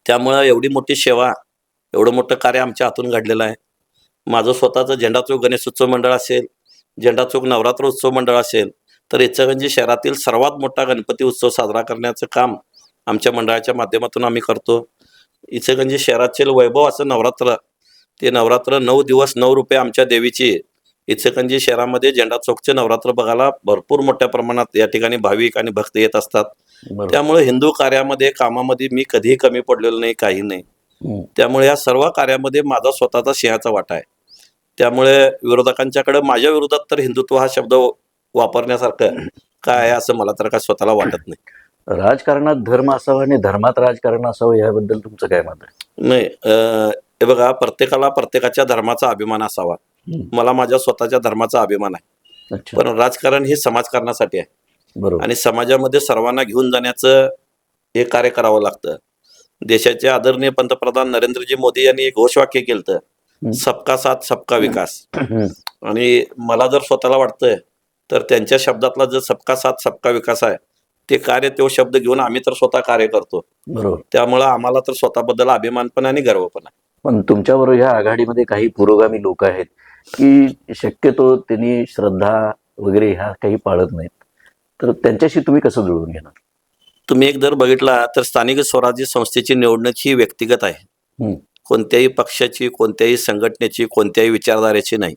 त्यामुळं एवढी मोठी सेवा, एवढं मोठं कार्य आमच्या हातून घडलेलं आहे. माझं स्वतःचं झेंडा चौक गणेशोत्सव मंडळ असेल, झेंडा चौक नवरात्र उत्सव मंडळ असेल, तर इचलकरंजी शहरातील सर्वात मोठा गणपती उत्सव साजरा करण्याचं काम आमच्या मंडळाच्या माध्यमातून आम्ही करतो. इचलकरंजी शहराचे वैभव असं नवरात्र, ते नवरात्र 9 दिवस 9 रूपे आमच्या देवीची इचलकरंजी शहरामध्ये झेंडा चौकचे नवरात्र बघायला भरपूर मोठ्या प्रमाणात या ठिकाणी भाविक आणि भक्त येत असतात. बरोबर. त्यामुळे हिंदू कार्यामध्ये कामामध्ये मी कधीही कमी पडलेलो नाही, काही नाही. हम्म. त्यामुळे या सर्व कार्यामध्ये माझा स्वतःचा सिंहाचा वाटा आहे. त्यामुळे विरोधकांच्याकडे माझ्या विरोधात तर हिंदुत्व हा शब्द वापरण्यासारखं काय आहे असं मला तर काय स्वतःला वाटत नाही. राजकारणात धर्म असावा आणि धर्मात राजकारण असावं याबद्दल तुमचं काय मत आहे? नाही, हे बघा, प्रत्येकाला प्रत्येकाच्या धर्माचा अभिमान असावा. मला माझ्या स्वतःच्या धर्माचा अभिमान आहे. अच्छा. पण राजकारण हे समाजकारणासाठी आहे बरोबर. आणि समाजामध्ये सर्वांना घेऊन जाण्याचं हे कार्य करावं लागतं. देशाचे आदरणीय पंतप्रधान नरेंद्रजी मोदी यांनी एक घोषवाक्य केलं, सबका साथ सबका विकास. आणि मला जर स्वतःला वाटतंय तर त्यांच्या शब्दातला जर सबका साथ सबका विकास आहे ते कार्य, तो शब्द घेऊन आम्ही तर स्वतः कार्य करतो. बरोबर. त्यामुळं आम्हाला तर स्वतःबद्दल अभिमान पण आणि गर्व पण आहे. पण तुमच्याबरोबर ह्या आघाडीमध्ये काही पुरोगामी लोक आहेत की शक्यतो त्यांनी श्रद्धा वगैरे ह्या काही पाळत नाहीत, तर त्यांच्याशी तुम्ही कसं जुळवून घेणार? तुम्ही एक जर बघितला तर स्थानिक स्वराज्य संस्थेची निवडणूक ही व्यक्तिगत आहे. हम्म. कोणत्याही पक्षाची, कोणत्याही संघटनेची, कोणत्याही विचारधारेची नाही.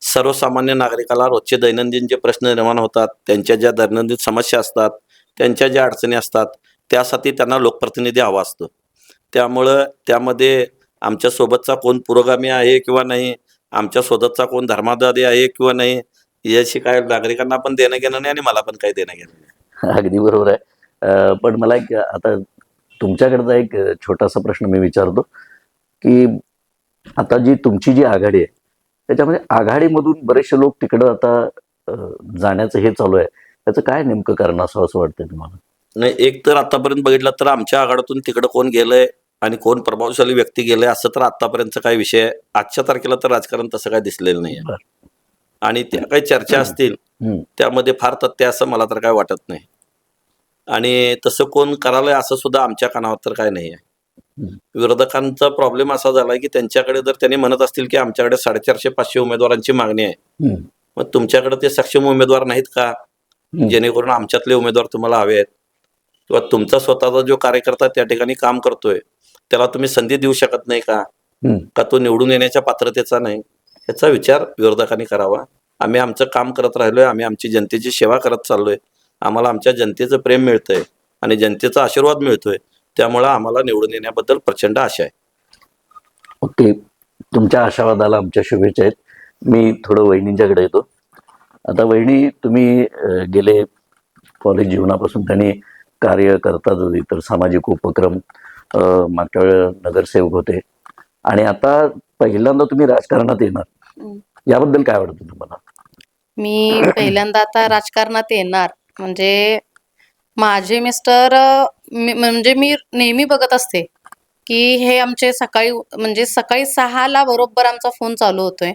सर्वसामान्य नागरिकाला रोजचे दैनंदिन जे प्रश्न निर्माण होतात, त्यांच्या ज्या दैनंदिन समस्या असतात, त्यांच्या ज्या अडचणी असतात, त्यासाठी त्यांना लोकप्रतिनिधी हवा असतो. त्यामुळं त्यामध्ये आमच्यासोबतचा कोण पुरोगामी आहे किंवा नाही, आमच्यासोबतचा कोण धर्मादारी आहे किंवा नाही, याशी काय नागरिकांना पण देणं घेणं नाही आणि मला पण काही देणं घेणं नाही. अगदी बरोबर आहे. पण मला एक आता तुमच्याकडचा एक छोटासा प्रश्न मी विचारतो की आता जी तुमची आघाडी आहे त्याच्यामध्ये आघाडीमधून बरेचसे लोक तिकडं आता जाण्याचं हे चालू आहे, त्याचं काय नेमकं कारण असावं असं वाटतंय तुम्हाला? नाही, एक तर आतापर्यंत बघितलं तर आमच्या आघाडीतून तिकडं कोण गेलंय आणि कोण प्रभावशाली व्यक्ती गेलंय असं तर आतापर्यंतचा काय विषय आजच्या तारखेला तर राजकारण तसं काय दिसलेलं नाही. बरं. आणि त्या काही चर्चा असतील त्यामध्ये फार तथ्य असं मला तर काय वाटत नाही. आणि तसं कोण करायलंय असं सुद्धा आमच्या कानावर तर काय नाही आहे. विरोधकांचा प्रॉब्लेम असा झालाय की त्यांच्याकडे जर त्यांनी म्हणत असतील की आमच्याकडे 450-500 उमेदवारांची मागणी आहे, मग तुमच्याकडे ते सक्षम उमेदवार नाहीत का, जेणेकरून आमच्यातले उमेदवार तुम्हाला हवे आहेत? किंवा तुमचा स्वतःचा जो कार्यकर्ता त्या ठिकाणी काम करतोय त्याला तुम्ही संधी देऊ शकत नाही का? का तो निवडून येण्याच्या पात्रतेचा नाही? याचा विचार विरोधकांनी करावा. आम्ही आमचं काम करत राहिलोय, आम्ही आमची जनतेची सेवा करत चाललोय, आम्हाला आमच्या जनतेचं प्रेम मिळतंय आणि जनतेचा आशीर्वाद मिळतोय, त्यामुळं आम्हाला निवडून येण्याबद्दल प्रचंड आशा आहे. ओके, तुमच्या आशावादाला आमच्या शुभेच्छा आहेत. मी थोडं वहिनींच्याकडे येतो. आता वहिनी, तुम्ही गेले कॉलेज जीवनापासून त्यांनी कार्य करतात, इतर सामाजिक उपक्रम, मागच्या वेळेला नगरसेवक होते आणि आता पहिल्यांदा तुम्ही राजकारणात येणार, याबद्दल काय वाटतं तुम्हाला? मी पहिल्यांदा आता राजकारणात येणार म्हणजे माझे मिस्टर म्हणजे मी नेहमी बघत असते की हे आमचे सकाळी 6ला बरोबर आमचा फोन चालू होतोय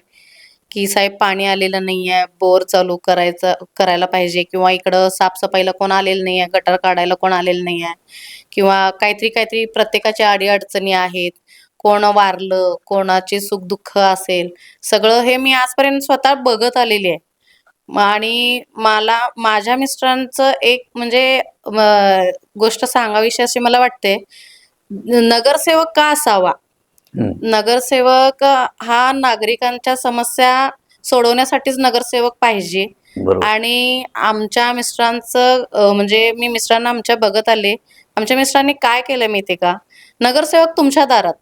की साहेब पाणी आलेलं नाहीये, बोर चालू करायला पाहिजे, किंवा इकडं साफसफाईला कोण आलेलं नाहीये, गटार काढायला कोण आलेलं नाहीये, किंवा काहीतरी प्रत्येकाच्या अडीअडचणी आहेत, कोण वारलं, कोणाचे सुखदुःख असेल, सगळं हे मी आजपर्यंत स्वतः बघत आलेली आहे. आणि मला माझ्या मिस्टरांचं एक म्हणजे गोष्ट सांगावीशी अशी मला वाटते, नगरसेवक का असावा? नगरसेवक हा नागरिकांच्या समस्या सोडवण्यासाठीच नगरसेवक पाहिजे. बरोबर. आणि आमच्या मिस्टरांचं म्हणजे मी मिस्टरांना आमच्या बघत आले, आमच्या मिस्टरांनी काय केलं माहितीये का, नगरसेवक तुमच्या दारात,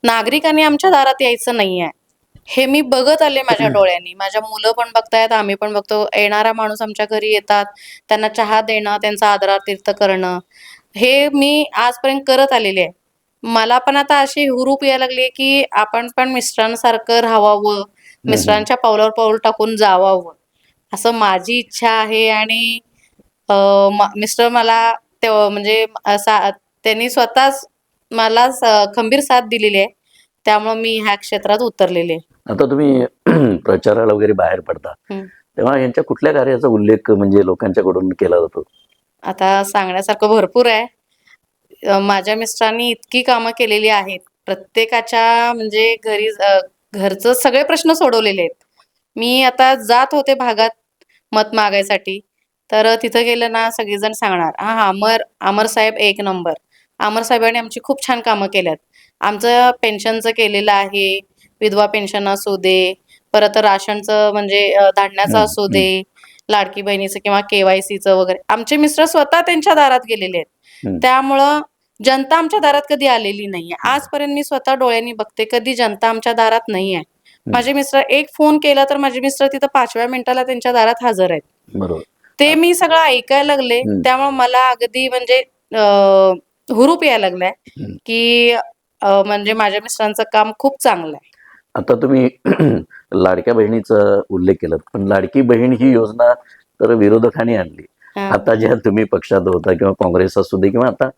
नागरिकांनी आमच्या दारात यायचं नाहीये. हे मी बघत आले माझ्या डोळ्यांनी, माझ्या मुलं पण बघतायत, आम्ही पण बघतो. येणारा माणूस आमच्या घरी येतात, त्यांना चहा देणं, त्यांचा आदरातिथ्य करणं, हे मी आजपर्यंत करत आलेले आहे. मला पण आता अशी हुरूप यायला लागली की आपण पण मिस्टरांसारखं राहावं, मिस्टरांच्या पावलावर पाऊल टाकून जावावं, असं माझी इच्छा आहे. आणि मिस्टर मला म्हणजे त्यांनी स्वतःच मला खंबीर साथ दिलेली आहे, त्यामुळे मी ह्या क्षेत्रात उतरलेले. आता तुम्ही प्रचाराला वगैरे बाहेर पडता तेव्हा यांच्या कुठल्या कार्याचा उल्लेख म्हणजे लोकांच्याकडून केला जातो? आता सांगण्यासारखं भरपूर आहे. माझ्या मिस्टरांनी इतकी कामं केलेली आहेत, प्रत्येकाच्या म्हणजे घरचं सगळे प्रश्न सोडवलेले आहेत. मी आता जात होते भागात मत मागायसाठी, तर तिथं गेलं ना सगळेजण सांगणार, हा अमर साहेब एक नंबर, अमर साहेबांनी आमची खूप छान कामं केल्यात, आमचं पेन्शनचं केलेलं आहे, विधवा पेन्शन असू दे, परत राशनचं म्हणजे धान्याचं हम्म, असू दे, लाडकी बहिणीचं किंवा केवायसीचं वगैरे. आमचे मिस्टर स्वतः त्यांच्या दारात गेलेले आहेत. हम्म. त्यामुळं जनता आमच्या दारात कधी आलेली नाहीये. आजपर्यंत मी स्वतः डोळ्यांनी बघते, कधी जनता आमच्या दारात नाहीये. माझे मिस्टर एक फोन केला तर माझे मिस्टर तिथं 5व्या मिनिटाला त्यांच्या दारात हजर आहेत. बरोबर. ते मी सगळं ऐकायला लागले. हम्म. त्यामुळे मला अगदी म्हणजे हुरूप यायला लागलाय, हम्म. की म्हणजे माझ्या मिस्टरांचं काम खूप चांगलं आहे. आता तुम्ही लाडक्या बहिणीचा उल्लेख केला, पण लाडकी बहीण ही योजना तर विरोधकांनी आणली. हा. आता ज्या तुम्ही पक्षात होता किंवा काँग्रेस असू दे किंवा आता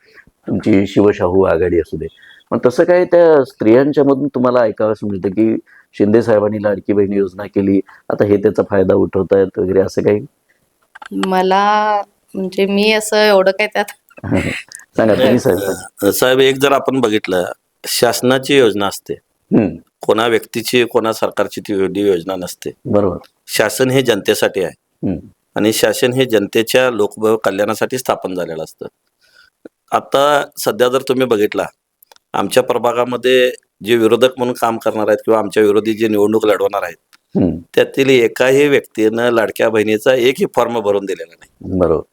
तुमची शिवशाहू आघाडी असू दे, मग तसं काय त्या स्त्रियांच्या मधून तुम्हाला ऐकावंसं मिळतं की शिंदे साहेबांनी लाडकी बहीण योजना केली, आता हे त्याचा फायदा उठवतायत वगैरे असं काही? मला म्हणजे मी असं एवढं काय त्यात सांगा तुम्ही साहेब. साहेब, एक जर आपण बघितलं, शासनाची योजना असते, हम्म, कोणा व्यक्तीची कोणा सरकारची ती योजना नसते. बरोबर. शासन हे जनतेसाठी आहे हम्म, आणि शासन हे जनतेच्या लोक कल्याणासाठी स्थापन झालेलं असतं. आता सध्या जर तुम्ही बघितला, आमच्या प्रभागामध्ये जे विरोधक म्हणून काम करणार आहेत किंवा आमच्या विरोधी जे निवडणूक लढवणार आहेत, हम्म, त्यातील एकाही व्यक्तीनं लाडक्या बहिणीचा एकही फॉर्म भरून दिलेला नाही. बरोबर.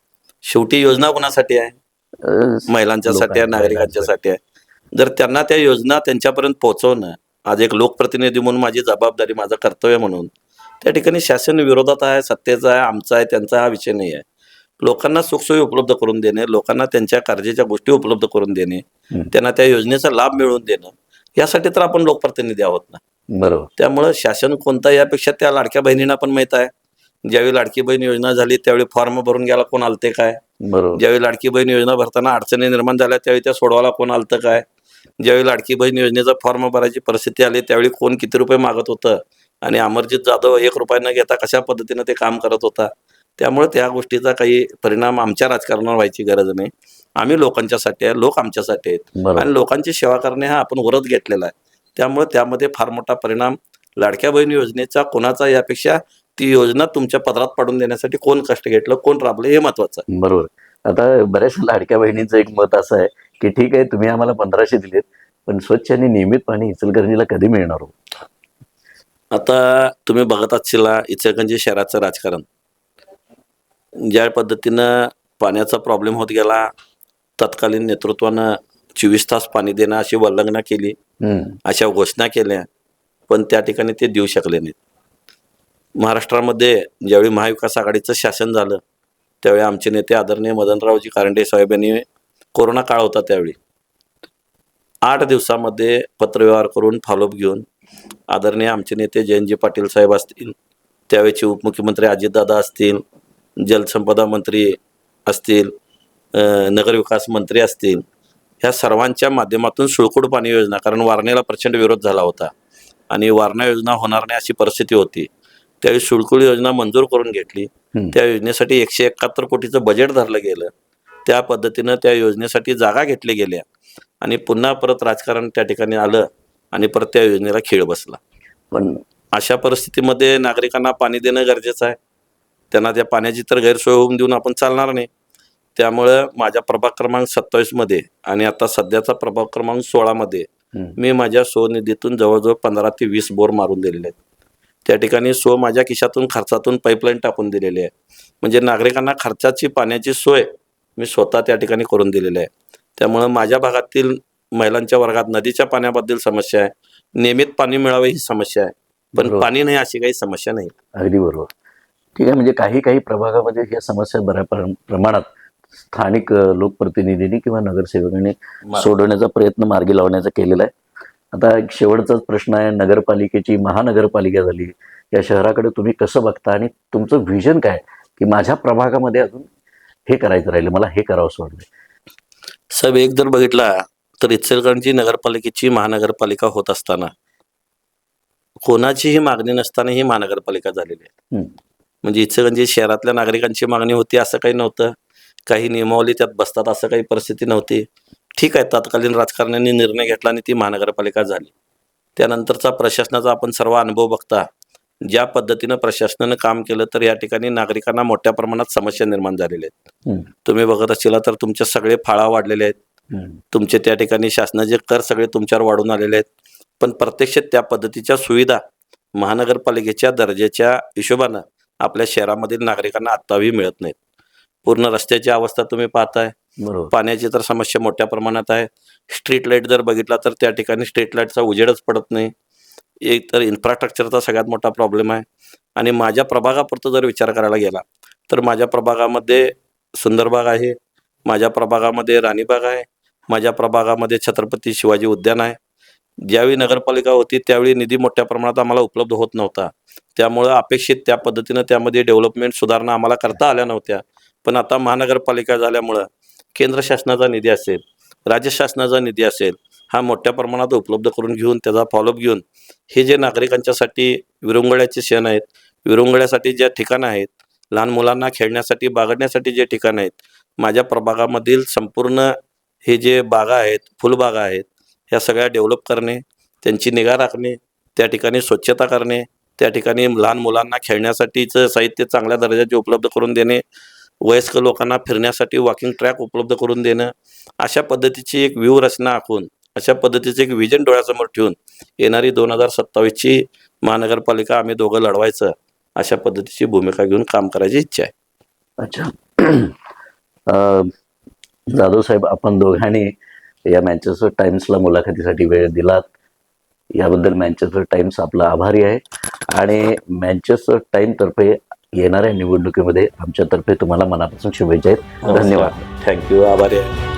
शेवटी योजना कोणासाठी आहे? महिलांच्यासाठी आहे, नागरिकांच्यासाठी आहे. जर त्यांना त्या योजना त्यांच्यापर्यंत पोहोचवणं आज एक लोकप्रतिनिधी म्हणून माझी जबाबदारी, माझं कर्तव्य म्हणून, त्या ठिकाणी शासन विरोधात आहे, सत्तेचा आहे, आमचा आहे, त्यांचा हा विषय नाही आहे. लोकांना सुखसोयी उपलब्ध करून देणे, लोकांना त्यांच्या गरजेच्या गोष्टी उपलब्ध करून देणे, त्यांना त्या योजनेचा लाभ मिळवून देणं, यासाठी तर आपण लोकप्रतिनिधी आहोत ना. बरोबर. त्यामुळं शासन कोणता यापेक्षा त्या लाडक्या बहिणींना पण माहित आहे. ज्यावेळी लाडकी बहीण योजना झाली त्यावेळी फॉर्म भरून घ्यायला कोण आलते काय, बरोबर. ज्यावेळी लाडकी बहीण योजना भरताना अडचणी निर्माण झाल्या त्यावेळी त्या सोडवायला कोण आलतं काय, ज्यावेळी लाडकी बहीण योजनेचा फॉर्म भरायची परिस्थिती आली त्यावेळी कोण किती रुपये मागत होतं आणि अमरजित जाधव 1 रुपया न घेता कशा पद्धतीनं ते काम करत होता. त्यामुळे त्या गोष्टीचा काही परिणाम आमच्या राजकारणावर व्हायची गरज नाही. आम्ही लोकांच्यासाठी आहे, लोक आमच्यासाठी आहेत बरोबर. आणि लोकांची सेवा करणे हा आपण व्रत घेतलेला आहे. त्यामुळे त्यामध्ये फार मोठा परिणाम लाडक्या बहीण योजनेचा कोणाचा यापेक्षा ती योजना तुमच्या पदरात पाडून देण्यासाठी कोण कष्ट घेतलं, कोण राबलं, हे महत्वाचं आहे. बरोबर. आता बऱ्याच लाडक्या बहिणींचं एक मत असं आहे की ठीक आहे, तुम्ही आम्हाला 1500 दिलेत, पण स्वच्छ आणि नियमित पाणी इचलकरंजीला कधी मिळणार हो? आता तुम्ही बघत असशीला इचलकरंजी शहराचं राजकारण ज्या पद्धतीनं पाण्याचा प्रॉब्लेम होत गेला, तत्कालीन नेतृत्वानं 24 तास पाणी देणं अशी वल्लंघना केली, अशा घोषणा केल्या, पण त्या ठिकाणी ते देऊ शकले नाहीत. महाराष्ट्रामध्ये ज्यावेळी महाविकास आघाडीचं शासन झालं त्यावेळी आमचे नेते आदरणीय मदनरावजी कारंडे साहेब यांनी, कोरोना काळ होता त्यावेळी, 8 दिवसामध्ये पत्रव्यवहार करून फॉलोअप घेऊन आदरणीय आमचे नेते जयंतजी पाटील साहेब असतील, त्यावेळेचे उपमुख्यमंत्री अजितदादा असतील, जलसंपदा मंत्री असतील, नगरविकास मंत्री असतील, ह्या सर्वांच्या माध्यमातून सुळकुड पाणी योजना, कारण वारणेला प्रचंड विरोध झाला होता आणि वारणा योजना होणार नाही अशी परिस्थिती होती, त्यावेळी सुळकुड योजना मंजूर करून घेतली. त्या योजनेसाठी 171 कोटीचं बजेट धरलं गेलं. त्या पद्धतीनं त्या योजनेसाठी जागा घेतल्या गेल्या आणि पुन्हा परत राजकारण त्या ठिकाणी आलं आणि परत त्या योजनेला खीळ बसला. पण अशा परिस्थितीमध्ये नागरिकांना पाणी देणं गरजेचं आहे. त्यांना त्या पाण्याची तर गैरसोय होऊन देऊन आपण चालणार नाही. त्यामुळं माझ्या प्रभाग क्रमांक 27 आणि आता सध्याचा प्रभाग क्रमांक 16 मी माझ्या स्वनिधीतून जवळजवळ 15 ते 20 बोर मारून दिलेले आहेत. त्या ठिकाणी माझ्या खिशातून खर्चातून पाईपलाईन टाकून दिलेली आहे. म्हणजे नागरिकांना खर्चाची पाण्याची सोय मी स्वतः त्या ठिकाणी करून दिलेली आहे. त्यामुळं माझ्या भागातील महिलांच्या वर्गात नदीच्या पाण्याबद्दल समस्या आहे, नियमित पाणी मिळावे ही समस्या आहे, पण पाणी नाही अशी काही समस्या नाही. अगदी बरोबर. ठीक आहे, म्हणजे काही प्रभागामध्ये या समस्या बऱ्या प्रमाणात स्थानिक लोकप्रतिनिधींनी किंवा नगरसेवकांनी सोडवण्याचा प्रयत्न मार्गी लावण्याचा केलेला आहे. आता एक शेवटचाच प्रश्न आहे, नगरपालिकेची महानगरपालिका झाली, या शहराकडे तुम्ही कसं बघता आणि तुमचं व्हिजन काय की माझ्या प्रभागामध्ये अजून हे करायचं राहिलं, मला हे करावंसं वाटतं? साहेब, एक जर बघितला तर इचलकरंजी नगरपालिकेची महानगरपालिका होत असताना कोणाचीही मागणी नसताना ही महानगरपालिका झालेली आहे. म्हणजे इचलकरंजी शहरातल्या नागरिकांची मागणी होती असं काही नव्हतं, काही नियमावली त्यात बसतात असं काही परिस्थिती नव्हती. ठीक आहे, तत्कालीन राजकारण्यांनी निर्णय घेतला आणि ती महानगरपालिका झाली. त्यानंतरचा प्रशासनाचा आपण सर्व अनुभव बघता, ज्या पद्धतीनं प्रशासनानं काम केलं तर या ठिकाणी नागरिकांना मोठ्या प्रमाणात समस्या निर्माण झालेल्या आहेत. तुम्ही बघत असला तर तुमचे सगळे फाळा वाढलेले आहेत, तुमचे त्या ठिकाणी शासनाचे कर सगळे तुमच्यावर वाढून आलेले आहेत, पण प्रत्यक्षात त्या पद्धतीच्या सुविधा महानगरपालिकेच्या दर्जाच्या हिशोबानं आपल्या शहरामधील नागरिकांना आत्ताही मिळत नाहीत. पूर्ण रस्त्याची अवस्था तुम्ही पाहताय, बरोबर. पाण्याची तर समस्या मोठ्या प्रमाणात आहे. स्ट्रीट लाईट जर बघितला तर त्या ठिकाणी स्ट्रीट लाईटचा उजेडच पडत नाही. एक तर इन्फ्रास्ट्रक्चरचा सगळ्यात मोठा प्रॉब्लेम आहे. आणि माझ्या प्रभागापुरतं जर विचार करायला गेला तर माझ्या प्रभागामध्ये सुंदरबाग आहे, माझ्या प्रभागामध्ये राणीबाग आहे, माझ्या प्रभागामध्ये छत्रपती शिवाजी उद्यान आहे. ज्यावेळी नगरपालिका होती त्यावेळी निधी मोठ्या प्रमाणात आम्हाला उपलब्ध होत नव्हता. त्यामुळं अपेक्षित त्या पद्धतीनं त्यामध्ये डेव्हलपमेंट सुधारणा आम्हाला करता आल्या नव्हत्या. पण आता महानगरपालिका झाल्यामुळं केंद्र शासनाचा निधी असेल, राज्य शासनाचा निधी असेल, हा मोठ्या प्रमाणात उपलब्ध करून घेऊन त्याचा फॉलोअप घेऊन हे जे नागरिकांच्यासाठी विरंगुळ्याचे क्षण आहेत, विरंगुळ्यासाठी ज्या ठिकाणं आहेत, लहान मुलांना खेळण्यासाठी बागडण्यासाठी जे ठिकाणं आहेत, माझ्या प्रभागामधील संपूर्ण हे जे बागा आहेत, फुलबागा आहेत, ह्या सगळ्या डेव्हलप करणे, त्यांची निगा राखणे, त्या ठिकाणी स्वच्छता करणे, त्या ठिकाणी लहान मुलांना खेळण्यासाठीचं साहित्य चांगल्या दर्जाचे उपलब्ध करून देणे, वयस्क लोकांना फिरण्यासाठी वॉकिंग ट्रॅक उपलब्ध करून देणं, अशा पद्धतीची एक व्यूहरचना आखून, अशा पद्धतीचं एक विजन डोळ्यासमोर ठेवून येणारी 2027ची महानगरपालिका आम्ही दोघं लढवायचं, अशा पद्धतीची भूमिका घेऊन काम करायची इच्छा आहे. अच्छा. जाधव साहेब, आपण दोघांनी या मँचेस्टर टाइम्सला मुलाखतीसाठी वेळ दिलात, याबद्दल मँचेस्टर टाइम्स आपला आभारी आहे. आणि मँचेस्टर टाइम्सतर्फे येणाऱ्या निवडणुकीमध्ये आमच्यातर्फे तुम्हाला मनापासून शुभेच्छा आहेत. धन्यवाद. थँक्यू. आभारी आहे.